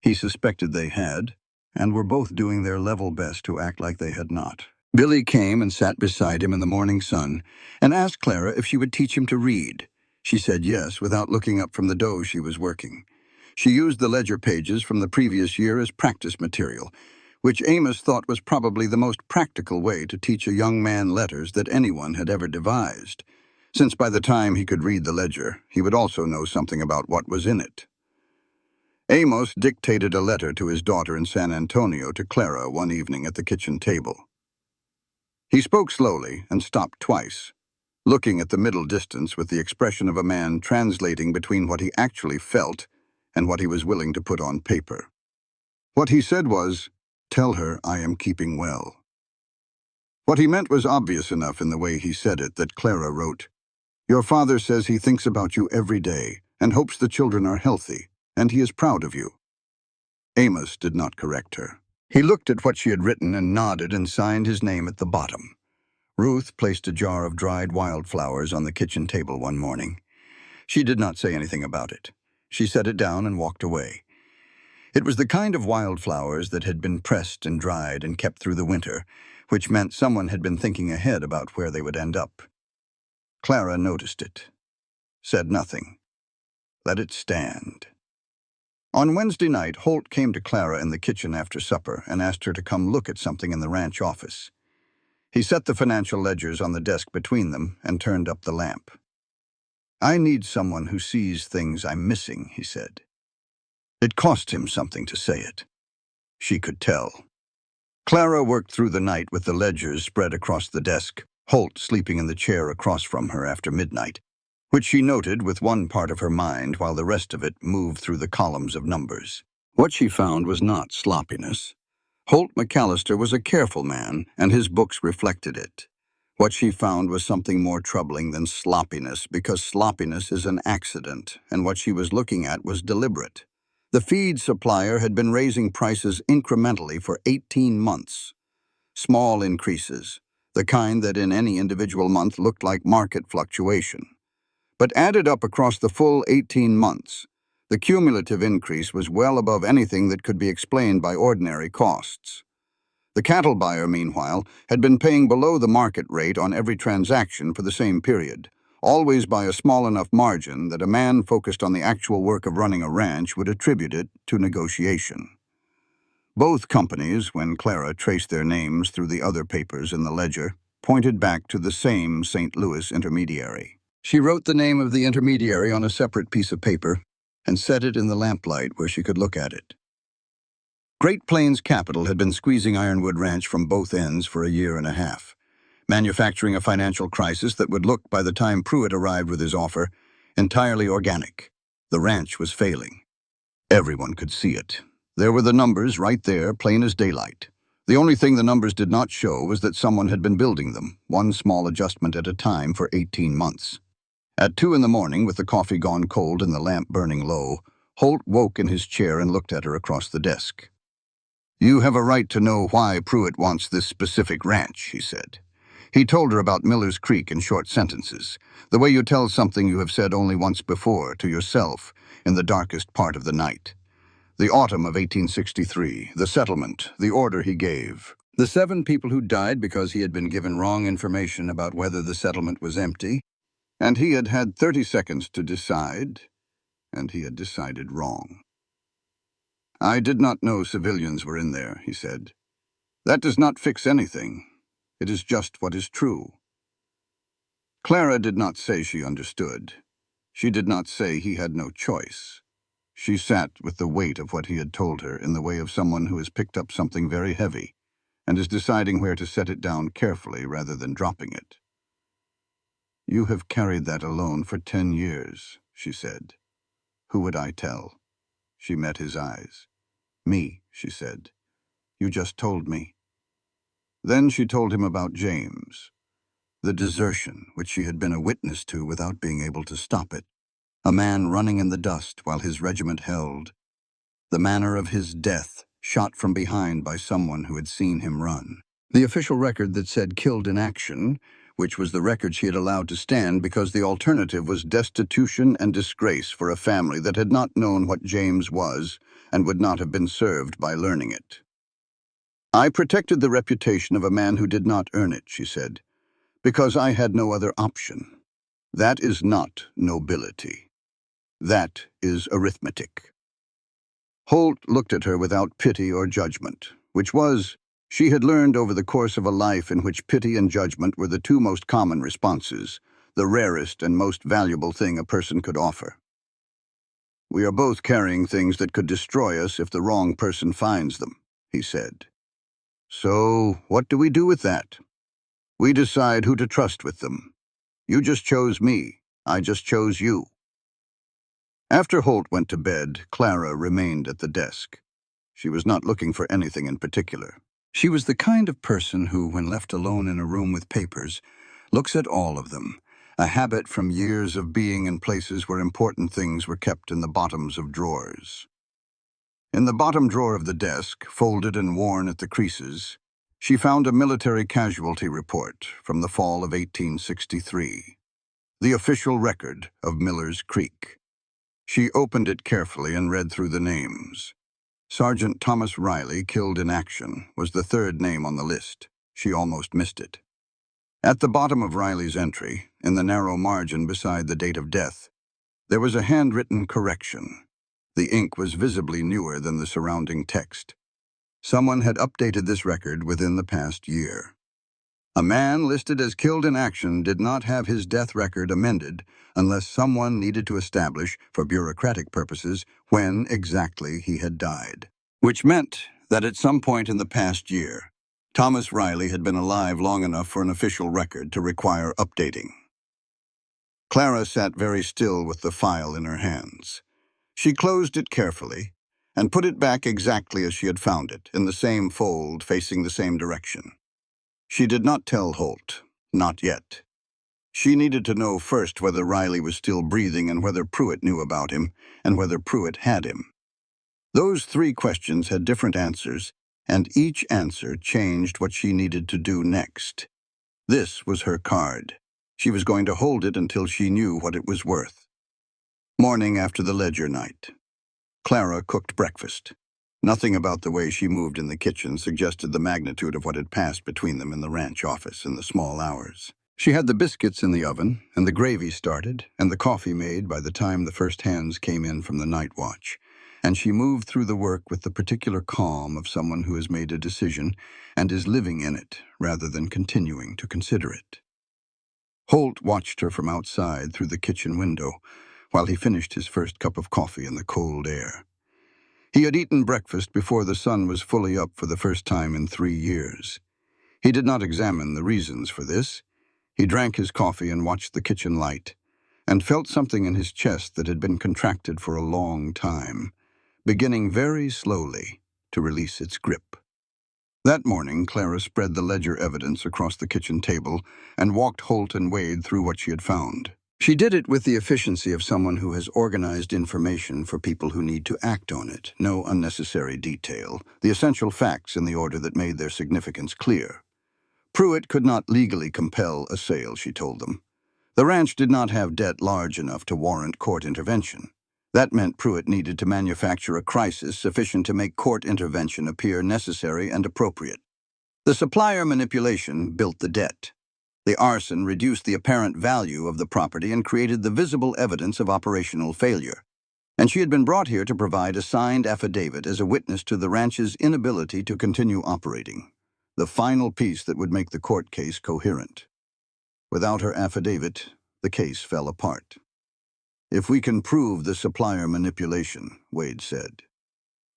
He suspected they had, and were both doing their level best to act like they had not. Billy came and sat beside him in the morning sun and asked Clara if she would teach him to read. She said yes without looking up from the dough she was working. She used the ledger pages from the previous year as practice material, which Amos thought was probably the most practical way to teach a young man letters that anyone had ever devised, since by the time he could read the ledger, he would also know something about what was in it. Amos dictated a letter to his daughter in San Antonio to Clara one evening at the kitchen table. He spoke slowly and stopped twice, looking at the middle distance with the expression of a man translating between what he actually felt and what he was willing to put on paper. What he said was, "Tell her I am keeping well." What he meant was obvious enough in the way he said it that Clara wrote, Your father says he thinks about you every day and hopes the children are healthy, and he is proud of you. Amos did not correct her. He looked at what she had written and nodded and signed his name at the bottom. Ruth placed a jar of dried wildflowers on the kitchen table one morning. She did not say anything about it. She set it down and walked away. It was the kind of wildflowers that had been pressed and dried and kept through the winter, which meant someone had been thinking ahead about where they would end up. Clara noticed it, said nothing, let it stand. On Wednesday night, Holt came to Clara in the kitchen after supper and asked her to come look at something in the ranch office. He set the financial ledgers on the desk between them and turned up the lamp. I need someone who sees things I'm missing, he said. It cost him something to say it. She could tell. Clara worked through the night with the ledgers spread across the desk, Holt sleeping in the chair across from her after midnight, which she noted with one part of her mind while the rest of it moved through the columns of numbers. What she found was not sloppiness. Holt McAllister was a careful man, and his books reflected it. What she found was something more troubling than sloppiness, because sloppiness is an accident, and what she was looking at was deliberate. The feed supplier had been raising prices incrementally for 18 months. Small increases, the kind that in any individual month looked like market fluctuation. But added up across the full 18 months, the cumulative increase was well above anything that could be explained by ordinary costs. The cattle buyer, meanwhile, had been paying below the market rate on every transaction for the same period, always by a small enough margin that a man focused on the actual work of running a ranch would attribute it to negotiation. Both companies, when Clara traced their names through the other papers in the ledger, pointed back to the same St. Louis intermediary. She wrote the name of the intermediary on a separate piece of paper and set it in the lamplight where she could look at it. Great Plains Capital had been squeezing Ironwood Ranch from both ends for a year and a half, manufacturing a financial crisis that would look, by the time Pruitt arrived with his offer, entirely organic. The ranch was failing. Everyone could see it. There were the numbers right there, plain as daylight. The only thing the numbers did not show was that someone had been building them, one small adjustment at a time, for 18 months. At 2 in the morning, with the coffee gone cold and the lamp burning low, Holt woke in his chair and looked at her across the desk. You have a right to know why Pruitt wants this specific ranch, he said. He told her about Miller's Creek in short sentences, the way you tell something you have said only once before to yourself in the darkest part of the night. The autumn of 1863, the settlement, the order he gave. The 7 people who died because he had been given wrong information about whether the settlement was empty, and he had had 30 seconds to decide, and he had decided wrong. I did not know civilians were in there, he said. That does not fix anything. It is just what is true. Clara did not say she understood. She did not say he had no choice. She sat with the weight of what he had told her in the way of someone who has picked up something very heavy and is deciding where to set it down carefully rather than dropping it. You have carried that alone for 10 years, she said. Who would I tell? She met his eyes. Me, she said. You just told me. Then she told him about James, the desertion which she had been a witness to without being able to stop it, a man running in the dust while his regiment held, the manner of his death, shot from behind by someone who had seen him run. The official record that said killed in action, which was the record she had allowed to stand because the alternative was destitution and disgrace for a family that had not known what James was and would not have been served by learning it. I protected the reputation of a man who did not earn it, she said, because I had no other option. That is not nobility. That is arithmetic. Holt looked at her without pity or judgment, which was, she had learned over the course of a life in which pity and judgment were the 2 most common responses, the rarest and most valuable thing a person could offer. We are both carrying things that could destroy us if the wrong person finds them, he said. So, what do we do with that? We decide who to trust with them. You just chose me. I just chose you. After Holt went to bed, Clara remained at the desk. She was not looking for anything in particular. She was the kind of person who, when left alone in a room with papers, looks at all of them, a habit from years of being in places where important things were kept in the bottoms of drawers. In the bottom drawer of the desk, folded and worn at the creases, she found a military casualty report from the fall of 1863, the official record of Miller's Creek. She opened it carefully and read through the names. Sergeant Thomas Riley, killed in action, was the third name on the list. She almost missed it. At the bottom of Riley's entry, in the narrow margin beside the date of death, there was a handwritten correction. The ink was visibly newer than the surrounding text. Someone had updated this record within the past year. A man listed as killed in action did not have his death record amended unless someone needed to establish, for bureaucratic purposes, when exactly he had died. Which meant that at some point in the past year, Thomas Riley had been alive long enough for an official record to require updating. Clara sat very still with the file in her hands. She closed it carefully and put it back exactly as she had found it, in the same fold facing the same direction. She did not tell Holt, not yet. She needed to know first whether Riley was still breathing and whether Pruitt knew about him and whether Pruitt had him. Those three questions had different answers, and each answer changed what she needed to do next. This was her card. She was going to hold it until she knew what it was worth. Morning after the ledger night. Clara cooked breakfast. Nothing about the way she moved in the kitchen suggested the magnitude of what had passed between them in the ranch office in the small hours. She had the biscuits in the oven, and the gravy started, and the coffee made by the time the first hands came in from the night watch, and she moved through the work with the particular calm of someone who has made a decision and is living in it rather than continuing to consider it. Holt watched her from outside through the kitchen window while he finished his first cup of coffee in the cold air. He had eaten breakfast before the sun was fully up for the first time in 3 years. He did not examine the reasons for this. He drank his coffee and watched the kitchen light, and felt something in his chest that had been contracted for a long time, beginning very slowly to release its grip. That morning, Clara spread the ledger evidence across the kitchen table and walked Holt and Wade through what she had found. She did it with the efficiency of someone who has organized information for people who need to act on it. No unnecessary detail, the essential facts in the order that made their significance clear. Pruitt could not legally compel a sale, she told them. The ranch did not have debt large enough to warrant court intervention. That meant Pruitt needed to manufacture a crisis sufficient to make court intervention appear necessary and appropriate. The supplier manipulation built the debt. The arson reduced the apparent value of the property and created the visible evidence of operational failure. And she had been brought here to provide a signed affidavit as a witness to the ranch's inability to continue operating, the final piece that would make the court case coherent. Without her affidavit, the case fell apart. "If we can prove the supplier manipulation," Wade said.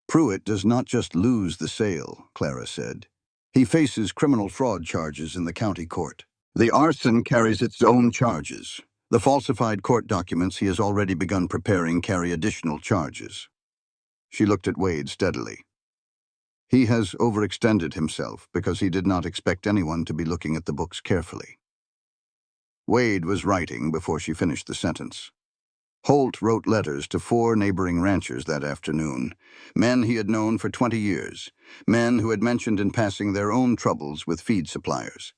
"Pruitt does not just lose the sale," Clara said. "He faces criminal fraud charges in the county court. The arson carries its own charges. The falsified court documents he has already begun preparing carry additional charges." She looked at Wade steadily. "He has overextended himself because he did not expect anyone to be looking at the books carefully." Wade was writing before she finished the sentence. Holt wrote letters to 4 neighboring ranchers that afternoon, men he had known for 20 years, men who had mentioned in passing their own troubles with feed suppliers.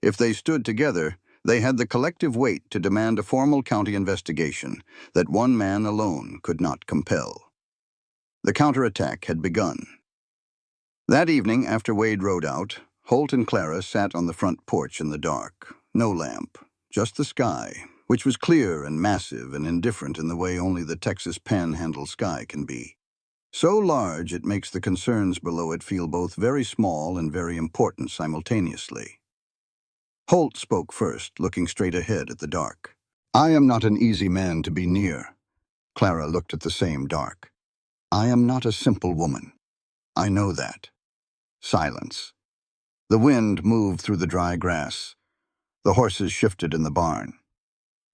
If they stood together, they had the collective weight to demand a formal county investigation that one man alone could not compel. The counterattack had begun. That evening, after Wade rode out, Holt and Clara sat on the front porch in the dark. No lamp, just the sky, which was clear and massive and indifferent in the way only the Texas panhandle sky can be. So large it makes the concerns below it feel both very small and very important simultaneously. Holt spoke first, looking straight ahead at the dark. "I am not an easy man to be near." Clara looked at the same dark. "I am not a simple woman. I know that." Silence. The wind moved through the dry grass. The horses shifted in the barn.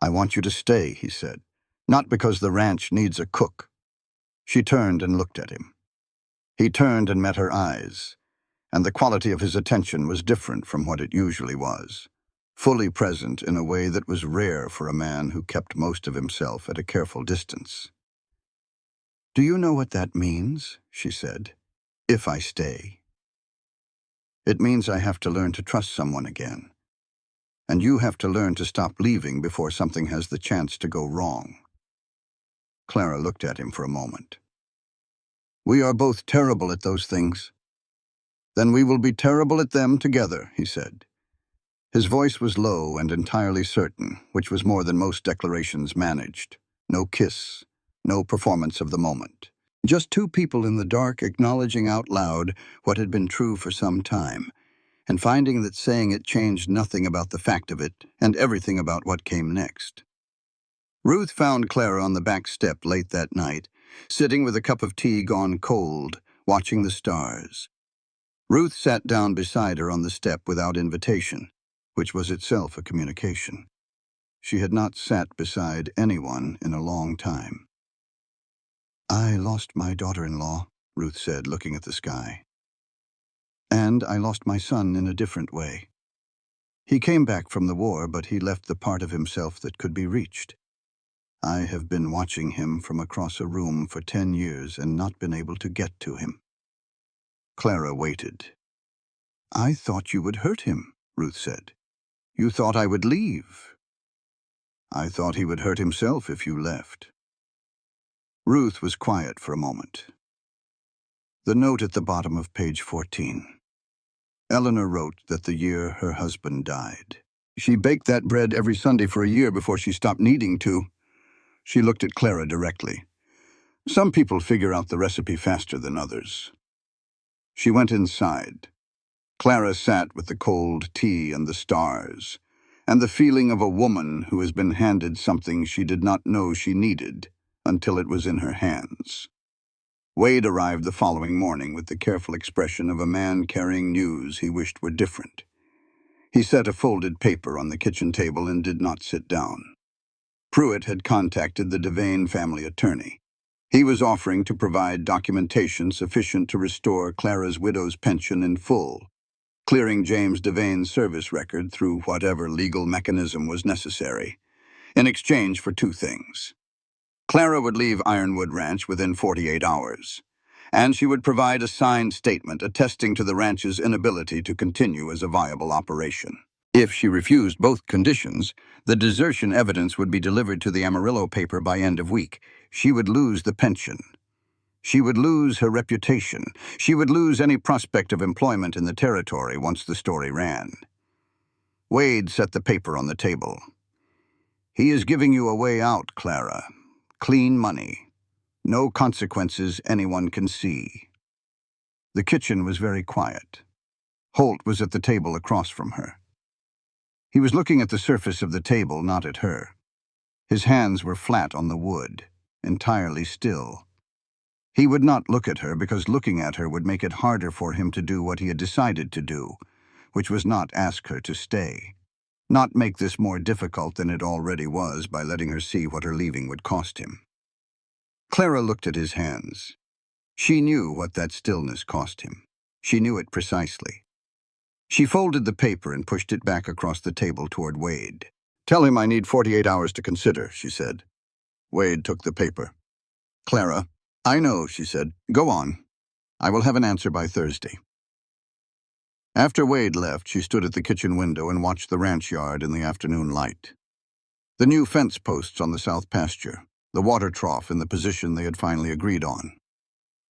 "I want you to stay," he said. "Not because the ranch needs a cook." She turned and looked at him. He turned and met her eyes, and the quality of his attention was different from what it usually was. fully present in a way that was rare for a man who kept most of himself at a careful distance. "Do you know what that means?" she said. "If I stay. It means I have to learn to trust someone again. And you have to learn to stop leaving before something has the chance to go wrong." Clara looked at him for a moment. "We are both terrible at those things." "Then we will be terrible at them together," he said. His voice was low and entirely certain, which was more than most declarations managed. No kiss, no performance of the moment. Just two people in the dark acknowledging out loud what had been true for some time, and finding that saying it changed nothing about the fact of it and everything about what came next. Ruth found Clara on the back step late that night, sitting with a cup of tea gone cold, watching the stars. Ruth sat down beside her on the step without invitation, which was itself a communication. She had not sat beside anyone in a long time. "I lost my daughter-in-law," Ruth said, looking at the sky. "And I lost my son in a different way. He came back from the war, but he left the part of himself that could be reached. I have been watching him from across a room for 10 years and not been able to get to him." Clara waited. "I thought you would hurt him," Ruth said. "You thought I would leave." "I thought he would hurt himself if you left." Ruth was quiet for a moment. The note at the bottom of page 14. Eleanor wrote that the year her husband died. "She baked that bread every Sunday for a year before she stopped needing to." She looked at Clara directly. "Some people figure out the recipe faster than others." She went inside. Clara sat with the cold tea and the stars, and the feeling of a woman who has been handed something she did not know she needed until it was in her hands. Wade arrived the following morning with the careful expression of a man carrying news he wished were different. He set a folded paper on the kitchen table and did not sit down. Pruitt had contacted the Devane family attorney. He was offering to provide documentation sufficient to restore Clara's widow's pension in full, clearing James Devane's service record through whatever legal mechanism was necessary, in exchange for two things. Clara would leave Ironwood Ranch within 48 hours, and she would provide a signed statement attesting to the ranch's inability to continue as a viable operation. If she refused both conditions, the desertion evidence would be delivered to the Amarillo paper by end of week. She would lose the pension. She would lose her reputation. She would lose any prospect of employment in the territory once the story ran. Wade set the paper on the table. "He is giving you a way out, Clara. Clean money. No consequences anyone can see." The kitchen was very quiet. Holt was at the table across from her. He was looking at the surface of the table, not at her. His hands were flat on the wood, entirely still. He would not look at her because looking at her would make it harder for him to do what he had decided to do, which was not ask her to stay. Not make this more difficult than it already was by letting her see what her leaving would cost him. Clara looked at his hands. She knew what that stillness cost him. She knew it precisely. She folded the paper and pushed it back across the table toward Wade. "Tell him I need 48 hours to consider," she said. Wade took the paper. "Clara." "I know," she said. "Go on. I will have an answer by Thursday." After Wade left, she stood at the kitchen window and watched the ranch yard in the afternoon light. The new fence posts on the south pasture, the water trough in the position they had finally agreed on.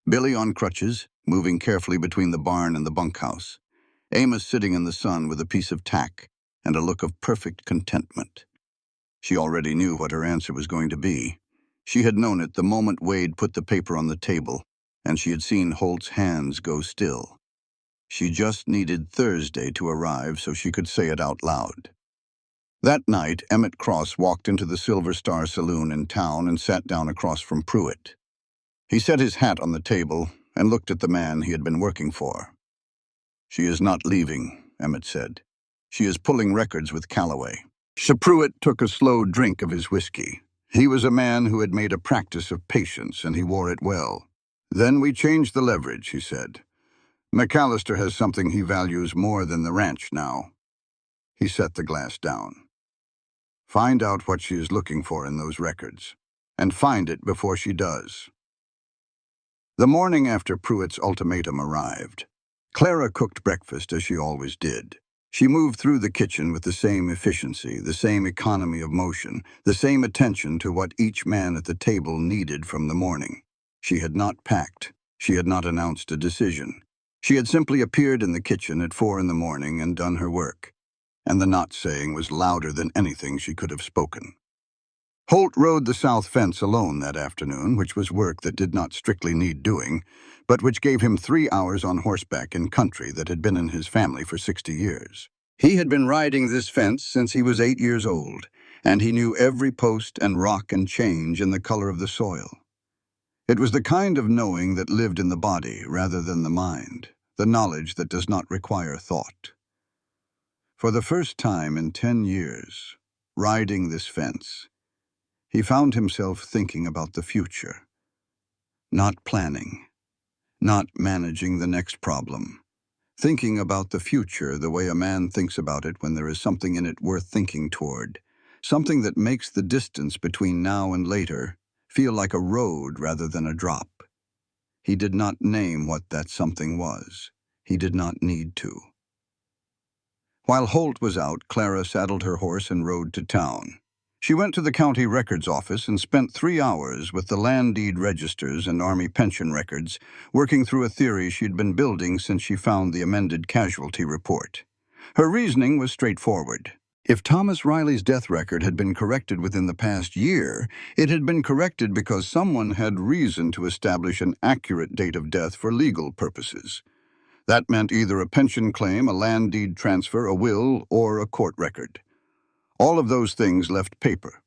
Billy on crutches, moving carefully between the barn and the bunkhouse. Amos sitting in the sun with a piece of tack and a look of perfect contentment. She already knew what her answer was going to be. She had known it the moment Wade put the paper on the table, and she had seen Holt's hands go still. She just needed Thursday to arrive so she could say it out loud. That night, Emmett Cross walked into the Silver Star Saloon in town and sat down across from Pruitt. He set his hat on the table and looked at the man he had been working for. "She is not leaving," Emmett said. "She is pulling records with Calloway." Sir Pruitt took a slow drink of his whiskey. He was a man who had made a practice of patience, and he wore it well. "Then we changed the leverage," he said. "McAllister has something he values more than the ranch now." He set the glass down. Find out what she is looking for in those records, and find it before she does. The morning after Pruitt's ultimatum arrived, Clara cooked breakfast as she always did. She moved through the kitchen with the same efficiency, the same economy of motion, the same attention to what each man at the table needed from the morning. She had not packed. She had not announced a decision. She had simply appeared in the kitchen at 4 in the morning and done her work. And the not saying was louder than anything she could have spoken. Holt rode the south fence alone that afternoon, which was work that did not strictly need doing, but which gave him 3 hours on horseback in country that had been in his family for 60 years. He had been riding this fence since he was 8 years old, and he knew every post and rock and change in the color of the soil. It was the kind of knowing that lived in the body rather than the mind, the knowledge that does not require thought. For the first time in 10 years, riding this fence, he found himself thinking about the future. Not planning, not managing the next problem. Thinking about the future the way a man thinks about it when there is something in it worth thinking toward. Something that makes the distance between now and later feel like a road rather than a drop. He did not name what that something was. He did not need to. While Holt was out, Clara saddled her horse and rode to town. She went to the county records office and spent 3 hours with the land deed registers and Army pension records, working through a theory she'd been building since she found the amended casualty report. Her reasoning was straightforward. If Thomas Riley's death record had been corrected within the past year, it had been corrected because someone had reason to establish an accurate date of death for legal purposes. That meant either a pension claim, a land deed transfer, a will, or a court record. All of those things left paper.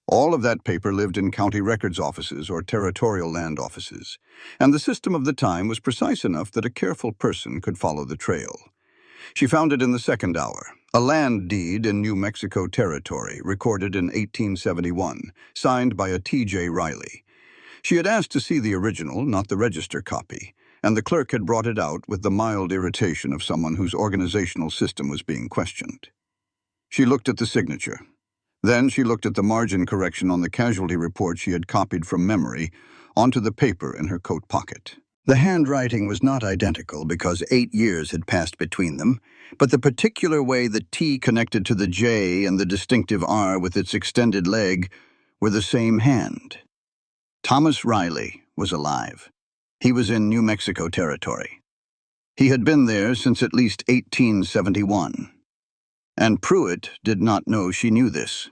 All of that paper lived in county records offices or territorial land offices, and the system of the time was precise enough that a careful person could follow the trail. She found it in the second hour, a land deed in New Mexico Territory, recorded in 1871, signed by a T.J. Riley. She had asked to see the original, not the register copy, and the clerk had brought it out with the mild irritation of someone whose organizational system was being questioned. She looked at the signature. Then she looked at the margin correction on the casualty report she had copied from memory onto the paper in her coat pocket. The handwriting was not identical because 8 years had passed between them, but the particular way the T connected to the J and the distinctive R with its extended leg were the same hand. Thomas Riley was alive. He was in New Mexico Territory. He had been there since at least 1871. And Pruitt did not know she knew this,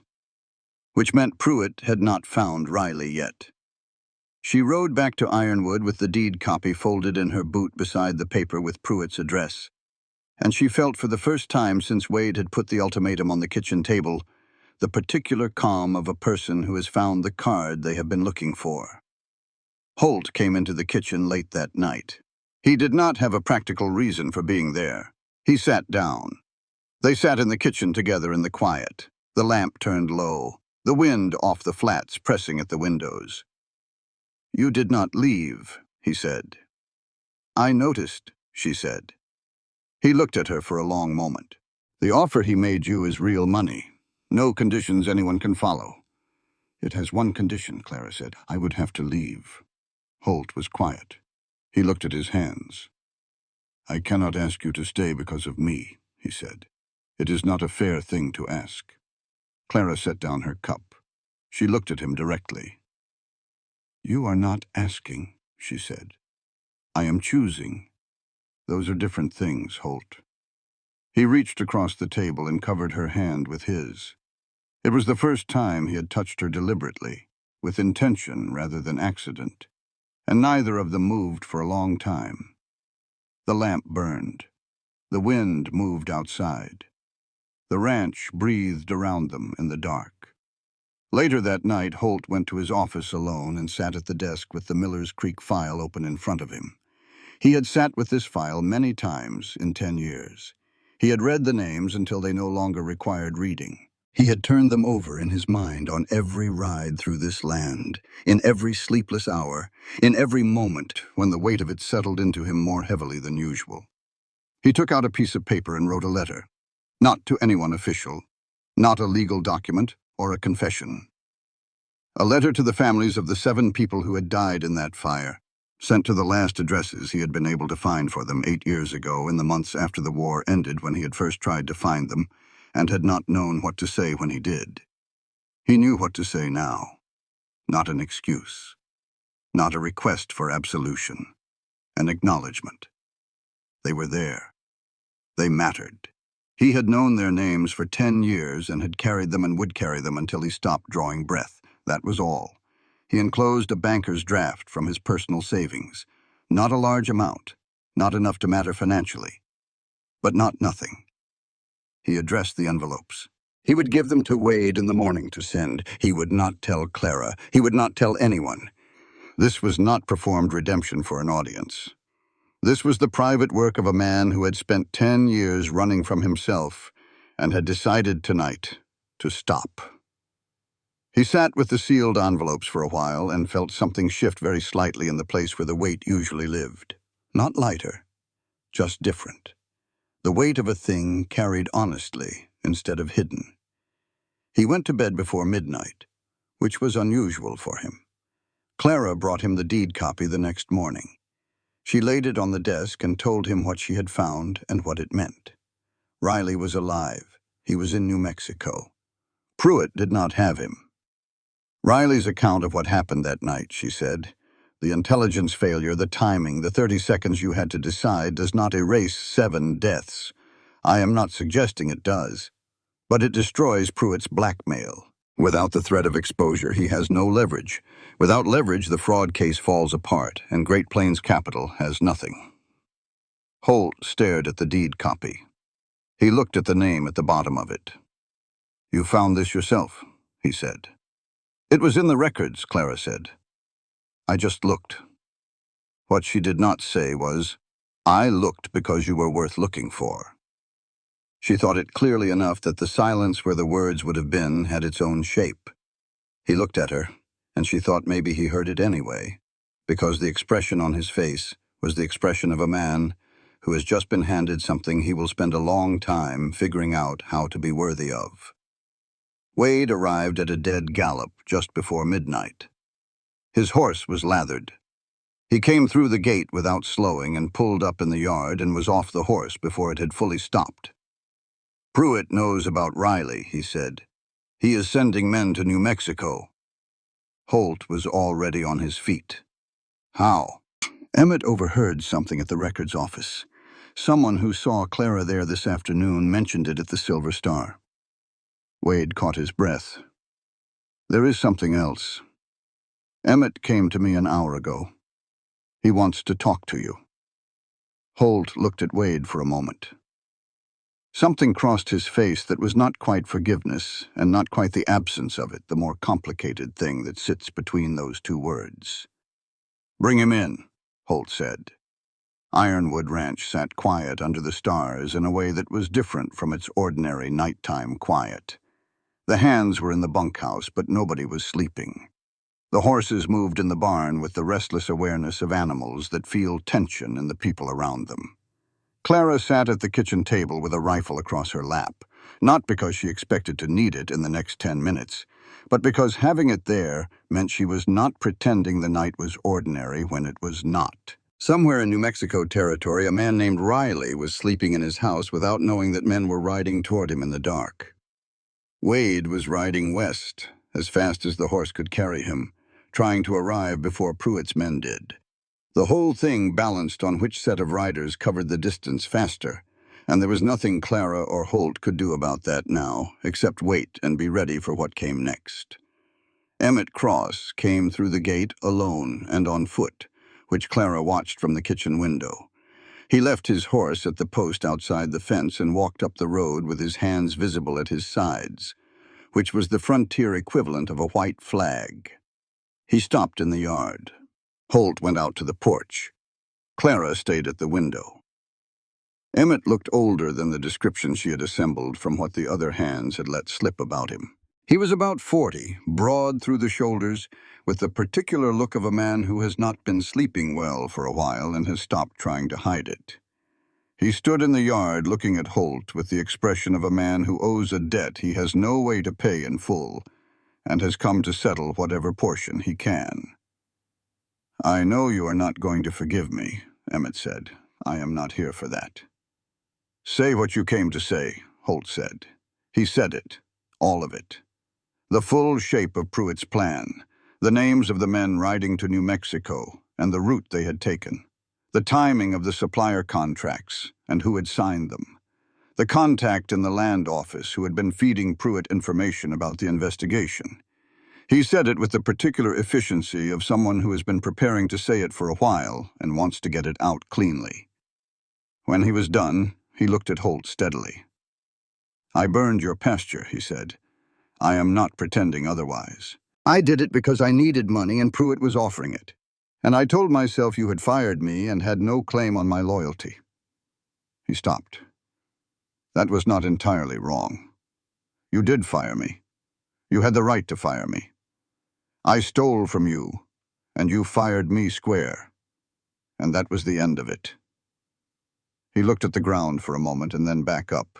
which meant Pruitt had not found Riley yet. She rode back to Ironwood with the deed copy folded in her boot beside the paper with Pruitt's address, and she felt for the first time since Wade had put the ultimatum on the kitchen table the particular calm of a person who has found the card they have been looking for. Holt came into the kitchen late that night. He did not have a practical reason for being there. He sat down. They sat in the kitchen together in the quiet, the lamp turned low, the wind off the flats pressing at the windows. "You did not leave," he said. "I noticed," she said. He looked at her for a long moment. "The offer he made you is real money. No conditions anyone can follow." "It has one condition," Clara said. "I would have to leave." Holt was quiet. He looked at his hands. "I cannot ask you to stay because of me," he said. "It is not a fair thing to ask." Clara set down her cup. She looked at him directly. "You are not asking," she said. "I am choosing. Those are different things, Holt." He reached across the table and covered her hand with his. It was the first time he had touched her deliberately, with intention rather than accident, and neither of them moved for a long time. The lamp burned. The wind moved outside. The ranch breathed around them in the dark. Later that night, Holt went to his office alone and sat at the desk with the Miller's Creek file open in front of him. He had sat with this file many times in 10 years. He had read the names until they no longer required reading. He had turned them over in his mind on every ride through this land, in every sleepless hour, in every moment when the weight of it settled into him more heavily than usual. He took out a piece of paper and wrote a letter. Not to anyone official, not a legal document or a confession. A letter to the families of the 7 people who had died in that fire, sent to the last addresses he had been able to find for them 8 years ago in the months after the war ended, when he had first tried to find them and had not known what to say when he did. He knew what to say now. Not an excuse. Not a request for absolution. An acknowledgement. They were there. They mattered. He had known their names for 10 years and had carried them and would carry them until he stopped drawing breath. That was all. He enclosed a banker's draft from his personal savings. Not a large amount, not enough to matter financially, but not nothing. He addressed the envelopes. He would give them to Wade in the morning to send. He would not tell Clara. He would not tell anyone. This was not performed redemption for an audience. This was the private work of a man who had spent 10 years running from himself and had decided tonight to stop. He sat with the sealed envelopes for a while and felt something shift very slightly in the place where the weight usually lived. Not lighter, just different. The weight of a thing carried honestly instead of hidden. He went to bed before midnight, which was unusual for him. Clara brought him the deed copy the next morning. She laid it on the desk and told him what she had found and what it meant. Riley was alive. He was in New Mexico. Pruitt did not have him. Riley's account of what happened that night, she said. The intelligence failure, the timing, the 30 seconds you had to decide does not erase 7 deaths. I am not suggesting it does. But it destroys Pruitt's blackmail. Without the threat of exposure, he has no leverage. Without leverage, the fraud case falls apart, and Great Plains Capital has nothing. Holt stared at the deed copy. He looked at the name at the bottom of it. "You found this yourself," he said. "It was in the records," Clara said. "I just looked." What she did not say was, "I looked because you were worth looking for." She thought it clearly enough that the silence where the words would have been had its own shape. He looked at her, and she thought maybe he heard it anyway, because the expression on his face was the expression of a man who has just been handed something he will spend a long time figuring out how to be worthy of. Wade arrived at a dead gallop just before midnight. His horse was lathered. He came through the gate without slowing and pulled up in the yard and was off the horse before it had fully stopped. "Pruitt knows about Riley," he said. "He is sending men to New Mexico." Holt was already on his feet. "How?" Emmett overheard something at the records office. Someone who saw Clara there this afternoon mentioned it at the Silver Star. Wade caught his breath. "There is something else. Emmett came to me an hour ago. He wants to talk to you." Holt looked at Wade for a moment. Something crossed his face that was not quite forgiveness, and not quite the absence of it, the more complicated thing that sits between those two words. "Bring him in," Holt said. Ironwood Ranch sat quiet under the stars in a way that was different from its ordinary nighttime quiet. The hands were in the bunkhouse, but nobody was sleeping. The horses moved in the barn with the restless awareness of animals that feel tension in the people around them. Clara sat at the kitchen table with a rifle across her lap, not because she expected to need it in the next 10 minutes, but because having it there meant she was not pretending the night was ordinary when it was not. Somewhere in New Mexico territory, a man named Riley was sleeping in his house without knowing that men were riding toward him in the dark. Wade was riding west, as fast as the horse could carry him, trying to arrive before Pruitt's men did. The whole thing balanced on which set of riders covered the distance faster, and there was nothing Clara or Holt could do about that now, except wait and be ready for what came next. Emmett Cross came through the gate alone and on foot, which Clara watched from the kitchen window. He left his horse at the post outside the fence and walked up the road with his hands visible at his sides, which was the frontier equivalent of a white flag. He stopped in the yard. Holt went out to the porch. Clara stayed at the window. Emmett looked older than the description she had assembled from what the other hands had let slip about him. He was about 40, broad through the shoulders, with the particular look of a man who has not been sleeping well for a while and has stopped trying to hide it. He stood in the yard looking at Holt with the expression of a man who owes a debt he has no way to pay in full and has come to settle whatever portion he can. "I know you are not going to forgive me," Emmett said. "I am not here for that." "Say what you came to say," Holt said. He said it, all of it. The full shape of Pruitt's plan, the names of the men riding to New Mexico and the route they had taken, the timing of the supplier contracts and who had signed them, the contact in the land office who had been feeding Pruitt information about the investigation. He said it with the particular efficiency of someone who has been preparing to say it for a while and wants to get it out cleanly. When he was done, he looked at Holt steadily. "I burned your pasture," he said. "I am not pretending otherwise. I did it because I needed money and Pruitt was offering it. And I told myself you had fired me and had no claim on my loyalty." He stopped. "That was not entirely wrong. You did fire me. You had the right to fire me. I stole from you, and you fired me square. And that was the end of it." He looked at the ground for a moment and then back up.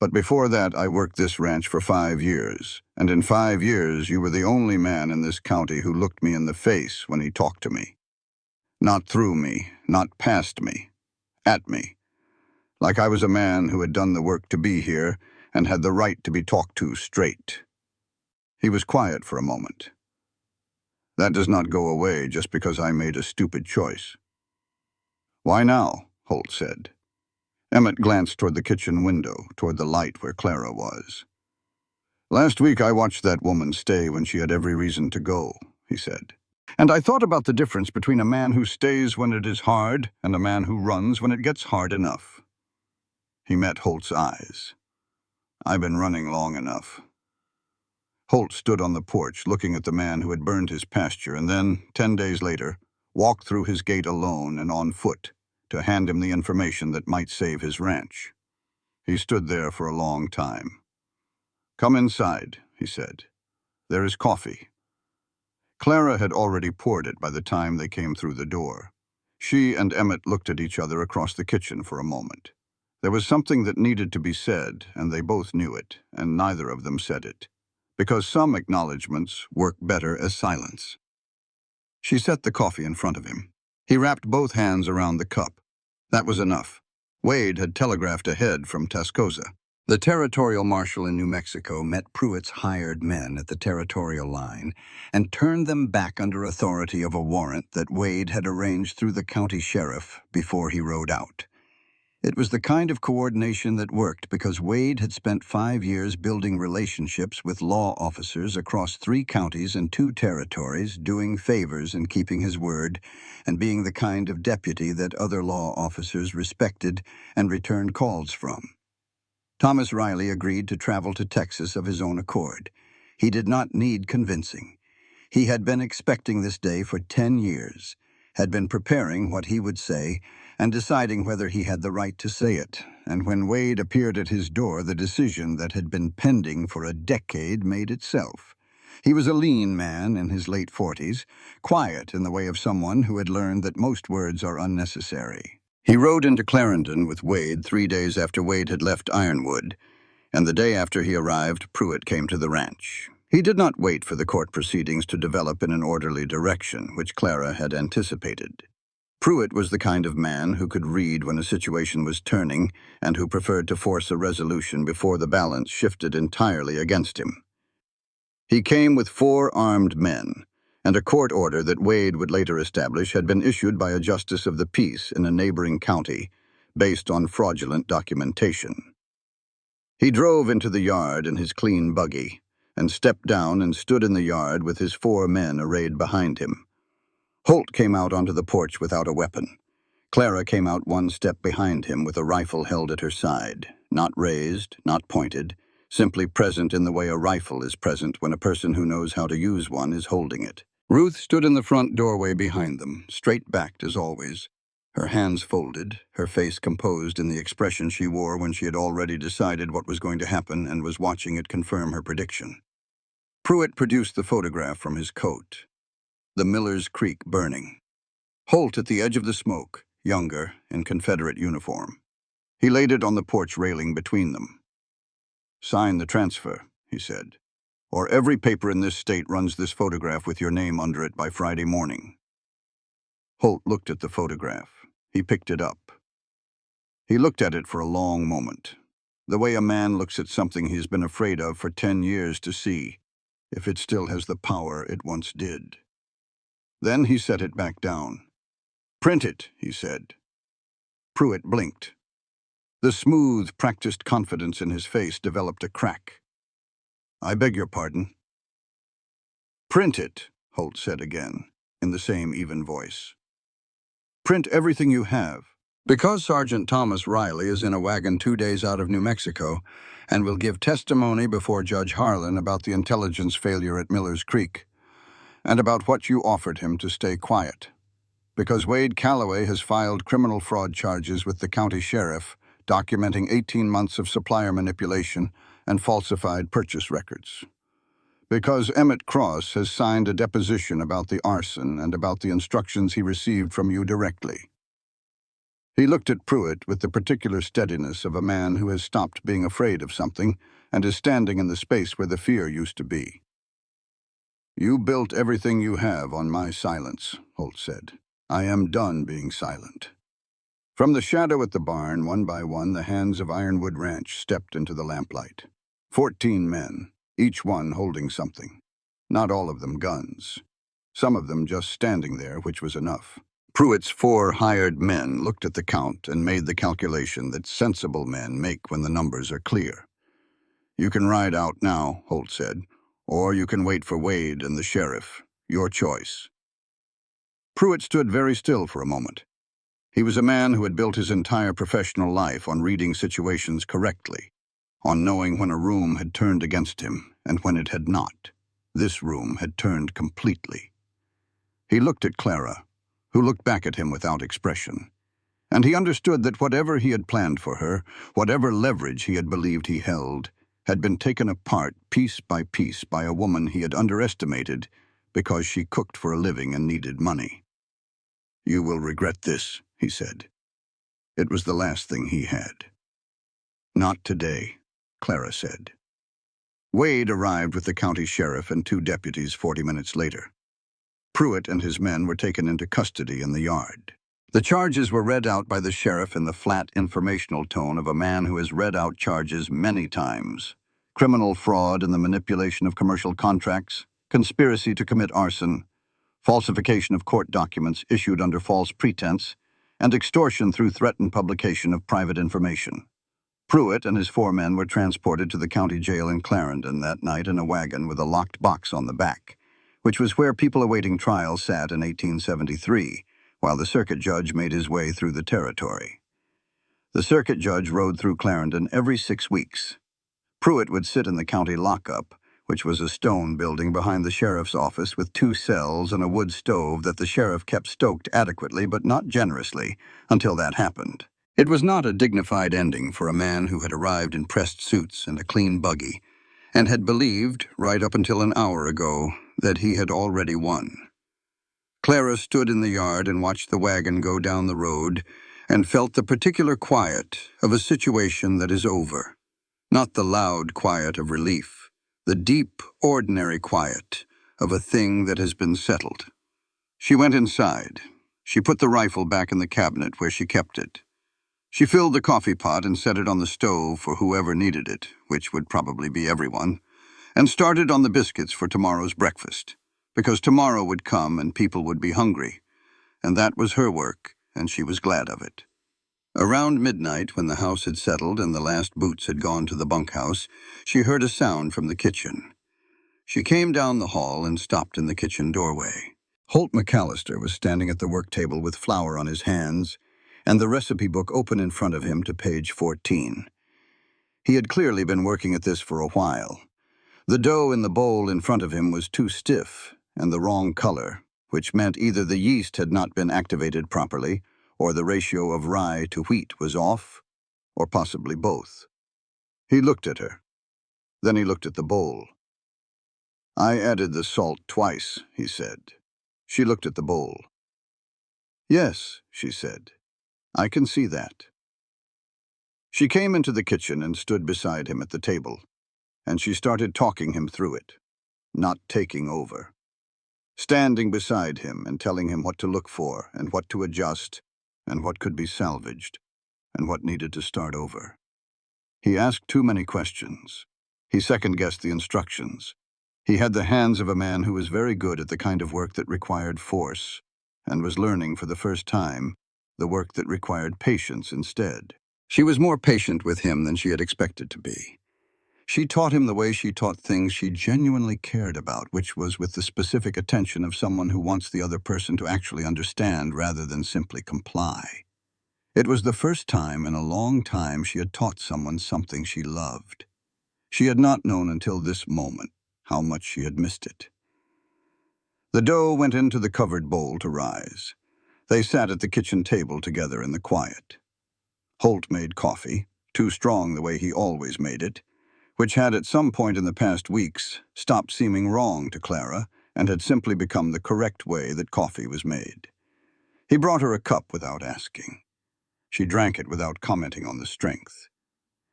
"But before that, I worked this ranch for 5 years, and in 5 years you were the only man in this county who looked me in the face when he talked to me. Not through me, not past me, at me. Like I was a man who had done the work to be here and had the right to be talked to straight." He was quiet for a moment. "That does not go away just because I made a stupid choice." "Why now?" Holt said. Emmett glanced toward the kitchen window, toward the light where Clara was. "Last week I watched that woman stay when she had every reason to go," he said. "And I thought about the difference between a man who stays when it is hard and a man who runs when it gets hard enough." He met Holt's eyes. "I've been running long enough." Holt stood on the porch looking at the man who had burned his pasture and then, 10 days later, walked through his gate alone and on foot to hand him the information that might save his ranch. He stood there for a long time. "Come inside," he said. "There is coffee." Clara had already poured it by the time they came through the door. She and Emmett looked at each other across the kitchen for a moment. There was something that needed to be said, and they both knew it, and neither of them said it, because some acknowledgments work better as silence. She set the coffee in front of him. He wrapped both hands around the cup. That was enough. Wade had telegraphed ahead from Tascosa. The territorial marshal in New Mexico met Pruitt's hired men at the territorial line and turned them back under authority of a warrant that Wade had arranged through the county sheriff before he rode out. It was the kind of coordination that worked because Wade had spent 5 years building relationships with law officers across 3 counties and 2 territories, doing favors and keeping his word, and being the kind of deputy that other law officers respected and returned calls from. Thomas Riley agreed to travel to Texas of his own accord. He did not need convincing. He had been expecting this day for 10 years, had been preparing what he would say, and deciding whether he had the right to say it. And when Wade appeared at his door, the decision that had been pending for a decade made itself. He was a lean man in his late 40s, quiet in the way of someone who had learned that most words are unnecessary. He rode into Clarendon with Wade 3 days after Wade had left Ironwood, and the day after he arrived, Pruitt came to the ranch. He did not wait for the court proceedings to develop in an orderly direction, which Clara had anticipated. Pruitt was the kind of man who could read when a situation was turning and who preferred to force a resolution before the balance shifted entirely against him. He came with 4 armed men, and a court order that Wade would later establish had been issued by a justice of the peace in a neighboring county, based on fraudulent documentation. He drove into the yard in his clean buggy, and stepped down and stood in the yard with his 4 men arrayed behind him. Holt came out onto the porch without a weapon. Clara came out 1 step behind him with a rifle held at her side, not raised, not pointed, simply present in the way a rifle is present when a person who knows how to use one is holding it. Ruth stood in the front doorway behind them, straight-backed as always, her hands folded, her face composed in the expression she wore when she had already decided what was going to happen and was watching it confirm her prediction. Pruitt produced the photograph from his coat. The Miller's Creek burning. Holt at the edge of the smoke, younger, in Confederate uniform. He laid it on the porch railing between them. "Sign the transfer," he said, "or every paper in this state runs this photograph with your name under it by Friday morning." Holt looked at the photograph. He picked it up. He looked at it for a long moment, the way a man looks at something he's been afraid of for 10 years to see, if it still has the power it once did. Then he set it back down. "Print it," he said. Pruitt blinked. The smooth, practiced confidence in his face developed a crack. "I beg your pardon." "Print it," Holt said again, in the same even voice. "Print everything you have. Because Sergeant Thomas Riley is in a wagon 2 days out of New Mexico and will give testimony before Judge Harlan about the intelligence failure at Miller's Creek and about what you offered him to stay quiet. Because Wade Calloway has filed criminal fraud charges with the county sheriff documenting 18 months of supplier manipulation and falsified purchase records. Because Emmett Cross has signed a deposition about the arson and about the instructions he received from you directly." He looked at Pruitt with the particular steadiness of a man who has stopped being afraid of something and is standing in the space where the fear used to be. "You built everything you have on my silence," Holt said. "I am done being silent." From the shadow at the barn, one by one, the hands of Ironwood Ranch stepped into the lamplight. 14 men, each one holding something. Not all of them guns. Some of them just standing there, which was enough. Pruitt's 4 hired men looked at the count and made the calculation that sensible men make when the numbers are clear. "You can ride out now," Holt said, "or you can wait for Wade and the sheriff. Your choice." Pruitt stood very still for a moment. He was a man who had built his entire professional life on reading situations correctly, on knowing when a room had turned against him and when it had not. This room had turned completely. He looked at Clara, who looked back at him without expression, and he understood that whatever he had planned for her, whatever leverage he had believed he held, had been taken apart piece by piece by a woman he had underestimated because she cooked for a living and needed money. "You will regret this," he said. It was the last thing he had. "Not today," Clara said. Wade arrived with the county sheriff and 2 deputies 40 minutes later. Pruitt and his men were taken into custody in the yard. The charges were read out by the sheriff in the flat, informational tone of a man who has read out charges many times. Criminal fraud and the manipulation of commercial contracts, conspiracy to commit arson, falsification of court documents issued under false pretense, and extortion through threatened publication of private information. Pruitt and his 4 men were transported to the county jail in Clarendon that night in a wagon with a locked box on the back, which was where people awaiting trial sat in 1873, while the circuit judge made his way through the territory. The circuit judge rode through Clarendon every 6 weeks. Pruitt would sit in the county lockup, which was a stone building behind the sheriff's office with 2 cells and a wood stove that the sheriff kept stoked adequately but not generously until that happened. It was not a dignified ending for a man who had arrived in pressed suits and a clean buggy, and had believed, right up until an hour ago, that he had already won. Clara stood in the yard and watched the wagon go down the road and felt the particular quiet of a situation that is over. Not the loud quiet of relief, the deep, ordinary quiet of a thing that has been settled. She went inside. She put the rifle back in the cabinet where she kept it. She filled the coffee pot and set it on the stove for whoever needed it, which would probably be everyone, and started on the biscuits for tomorrow's breakfast, because tomorrow would come and people would be hungry, and that was her work, and she was glad of it. Around midnight, when the house had settled and the last boots had gone to the bunkhouse, she heard a sound from the kitchen. She came down the hall and stopped in the kitchen doorway. Holt McAllister was standing at the work table with flour on his hands and the recipe book open in front of him to page 14. He had clearly been working at this for a while. The dough in the bowl in front of him was too stiff and the wrong color, which meant either the yeast had not been activated properly, or the ratio of rye to wheat was off, or possibly both. He looked at her. Then he looked at the bowl. "I added the salt twice," he said. She looked at the bowl. "Yes," she said. I can see that. She came into the kitchen and stood beside him at the table, and she started talking him through it, not taking over. Standing beside him and telling him what to look for and what to adjust and what could be salvaged and what needed to start over. He asked too many questions. He second-guessed the instructions. He had the hands of a man who was very good at the kind of work that required force and was learning for the first time the work that required patience instead. She was more patient with him than she had expected to be. She taught him the way she taught things she genuinely cared about, which was with the specific attention of someone who wants the other person to actually understand rather than simply comply. It was the first time in a long time she had taught someone something she loved. She had not known until this moment how much she had missed it. The dough went into the covered bowl to rise. They sat at the kitchen table together in the quiet. Holt made coffee, too strong the way he always made it, which had at some point in the past weeks stopped seeming wrong to Clara and had simply become the correct way that coffee was made. He brought her a cup without asking. She drank it without commenting on the strength.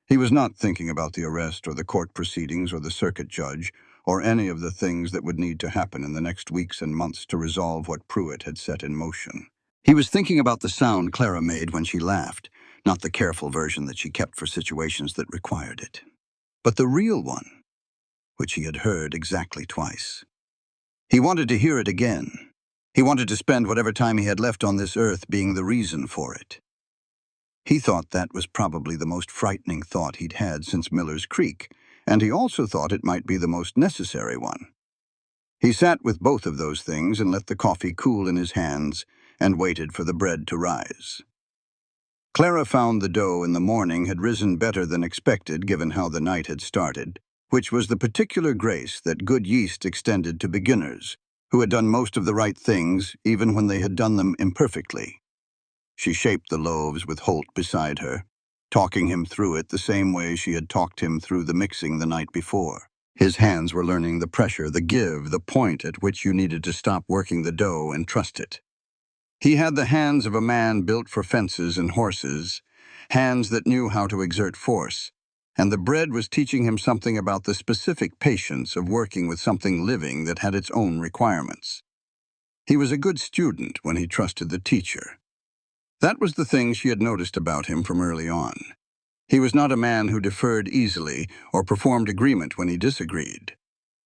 He was not thinking about the arrest or the court proceedings or the circuit judge or any of the things that would need to happen in the next weeks and months to resolve what Pruitt had set in motion. He was thinking about the sound Clara made when she laughed, not the careful version that she kept for situations that required it, but the real one, which he had heard exactly twice. He wanted to hear it again. He wanted to spend whatever time he had left on this earth being the reason for it. He thought that was probably the most frightening thought he'd had since Miller's Creek, and he also thought it might be the most necessary one. He sat with both of those things and let the coffee cool in his hands and waited for the bread to rise. Clara found the dough in the morning had risen better than expected given how the night had started, which was the particular grace that good yeast extended to beginners, who had done most of the right things even when they had done them imperfectly. She shaped the loaves with Holt beside her, talking him through it the same way she had talked him through the mixing the night before. His hands were learning the pressure, the give, the point at which you needed to stop working the dough and trust it. He had the hands of a man built for fences and horses, hands that knew how to exert force, and the bread was teaching him something about the specific patience of working with something living that had its own requirements. He was a good student when he trusted the teacher. That was the thing she had noticed about him from early on. He was not a man who deferred easily or performed agreement when he disagreed.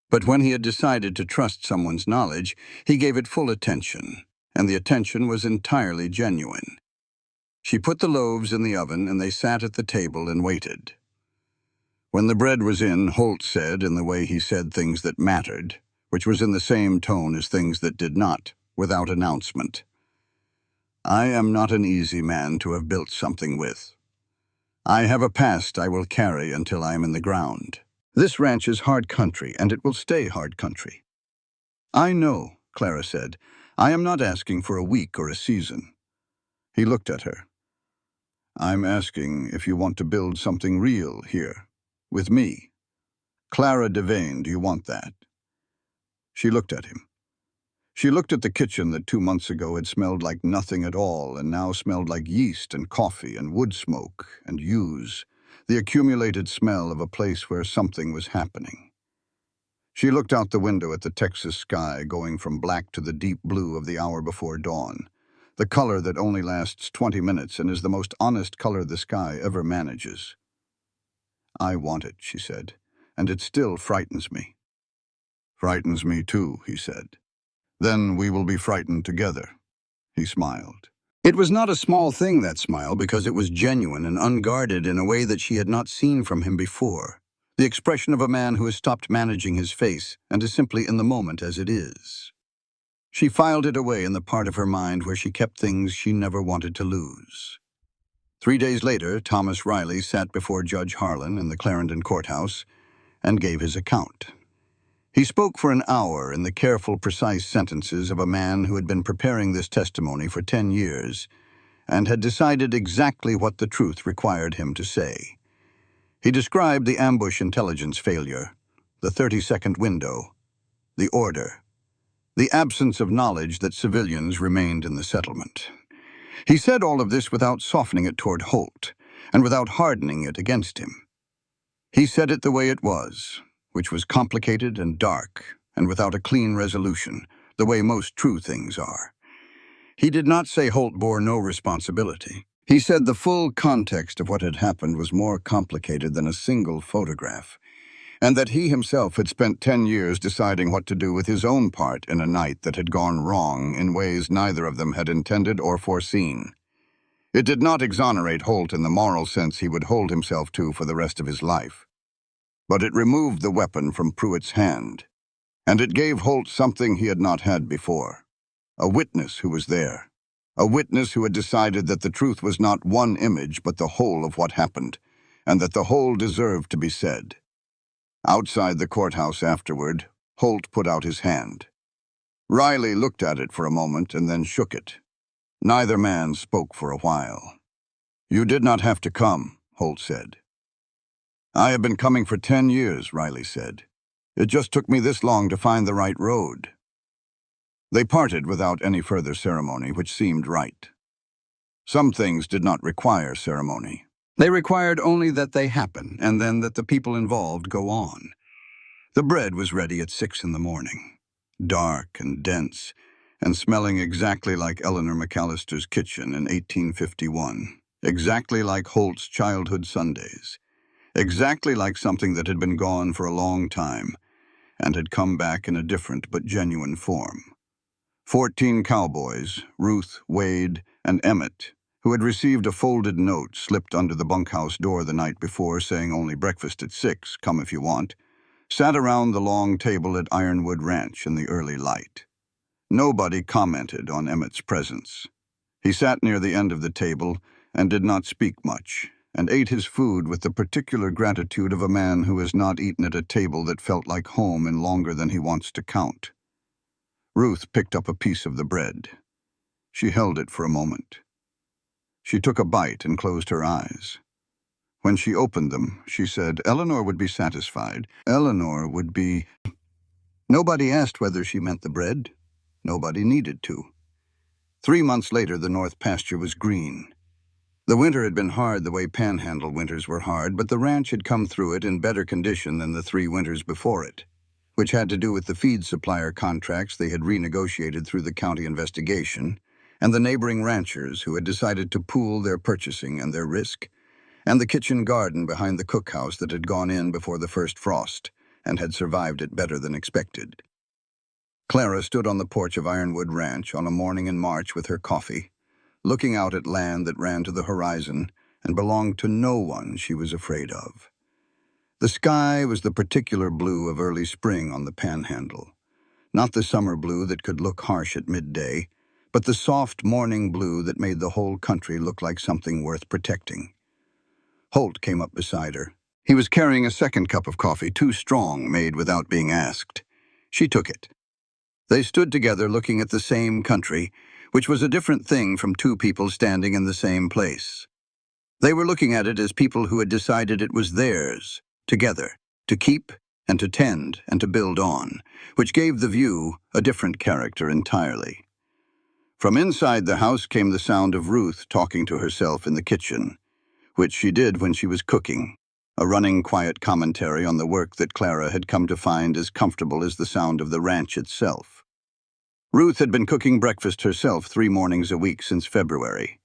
But when he had decided to trust someone's knowledge, he gave it full attention, and the attention was entirely genuine. She put the loaves in the oven, and they sat at the table and waited. When the bread was in, Holt said, in the way he said things that mattered, which was in the same tone as things that did not, without announcement, "I am not an easy man to have built something with. I have a past I will carry until I am in the ground. This ranch is hard country, and it will stay hard country." "I know," Clara said. "I am not asking for a week or a season." He looked at her. "I'm asking if you want to build something real here, with me. Clara Devane, do you want that?" She looked at him. She looked at the kitchen that 2 months ago had smelled like nothing at all and now smelled like yeast and coffee and wood smoke and yews, the accumulated smell of a place where something was happening. She looked out the window at the Texas sky going from black to the deep blue of the hour before dawn, the color that only lasts 20 minutes and is the most honest color the sky ever manages. "I want it," she said, "and it still frightens me." "Frightens me too," he said. "Then we will be frightened together." He smiled. It was not a small thing, that smile, because it was genuine and unguarded in a way that she had not seen from him before. The expression of a man who has stopped managing his face and is simply in the moment as it is. She filed it away in the part of her mind where she kept things she never wanted to lose. 3 days later, Thomas Riley sat before Judge Harlan in the Clarendon courthouse and gave his account. He spoke for an hour in the careful, precise sentences of a man who had been preparing this testimony for 10 years and had decided exactly what the truth required him to say. He described the ambush intelligence failure, the 30-second window, the order, the absence of knowledge that civilians remained in the settlement. He said all of this without softening it toward Holt, and without hardening it against him. He said it the way it was, which was complicated and dark, and without a clean resolution, the way most true things are. He did not say Holt bore no responsibility. He said the full context of what had happened was more complicated than a single photograph, and that he himself had spent 10 years deciding what to do with his own part in a night that had gone wrong in ways neither of them had intended or foreseen. It did not exonerate Holt in the moral sense he would hold himself to for the rest of his life, but it removed the weapon from Pruitt's hand, and it gave Holt something he had not had before, a witness who was there, a witness who had decided that the truth was not one image but the whole of what happened, and that the whole deserved to be said. Outside the courthouse afterward, Holt put out his hand. Riley looked at it for a moment and then shook it. Neither man spoke for a while. "You did not have to come," Holt said. "I have been coming for 10 years, Riley said. "It just took me this long to find the right road." They parted without any further ceremony, which seemed right. Some things did not require ceremony. They required only that they happen, and then that the people involved go on. The bread was ready at 6 in the morning, dark and dense, and smelling exactly like Eleanor McAllister's kitchen in 1851, exactly like Holt's childhood Sundays, exactly like something that had been gone for a long time and had come back in a different but genuine form. 14 cowboys, Ruth, Wade, and Emmett, who had received a folded note slipped under the bunkhouse door the night before saying only breakfast at 6, come if you want, sat around the long table at Ironwood Ranch in the early light. Nobody commented on Emmett's presence. He sat near the end of the table and did not speak much, and ate his food with the particular gratitude of a man who has not eaten at a table that felt like home in longer than he wants to count. Ruth picked up a piece of the bread. She held it for a moment. She took a bite and closed her eyes. When she opened them, she said, Eleanor would be satisfied. Eleanor would be... Nobody asked whether she meant the bread. Nobody needed to. 3 months later, the north pasture was green. The winter had been hard the way Panhandle winters were hard, but the ranch had come through it in better condition than the 3 winters before it, which had to do with the feed supplier contracts they had renegotiated through the county investigation, and the neighboring ranchers who had decided to pool their purchasing and their risk, and the kitchen garden behind the cookhouse that had gone in before the first frost and had survived it better than expected. Clara stood on the porch of Ironwood Ranch on a morning in March with her coffee, looking out at land that ran to the horizon and belonged to no one she was afraid of. The sky was the particular blue of early spring on the Panhandle, not the summer blue that could look harsh at midday, but the soft morning blue that made the whole country look like something worth protecting. Holt came up beside her. He was carrying a second cup of coffee, too strong, made without being asked. She took it. They stood together looking at the same country, which was a different thing from two people standing in the same place. They were looking at it as people who had decided it was theirs, together, to keep and to tend and to build on, which gave the view a different character entirely. From inside the house came the sound of Ruth talking to herself in the kitchen, which she did when she was cooking, a running quiet commentary on the work that Clara had come to find as comfortable as the sound of the ranch itself. Ruth had been cooking breakfast herself 3 mornings a week since February,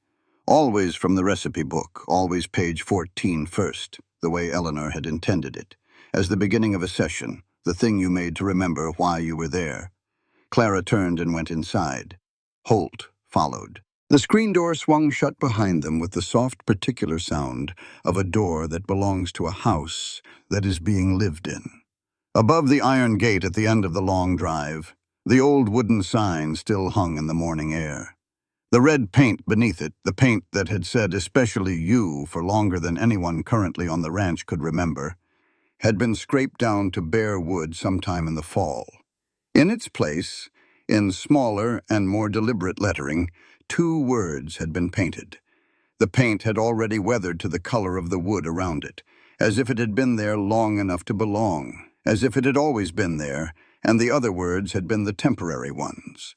always from the recipe book, always page 14 first, the way Eleanor had intended it, as the beginning of a session, the thing you made to remember why you were there. Clara turned and went inside. Holt followed. The screen door swung shut behind them with the soft, particular sound of a door that belongs to a house that is being lived in. Above the iron gate at the end of the long drive, the old wooden sign still hung in the morning air. The red paint beneath it, the paint that had said especially you for longer than anyone currently on the ranch could remember, had been scraped down to bare wood sometime in the fall. In its place, in smaller and more deliberate lettering, 2 words had been painted. The paint had already weathered to the color of the wood around it, as if it had been there long enough to belong, as if it had always been there, and the other words had been the temporary ones.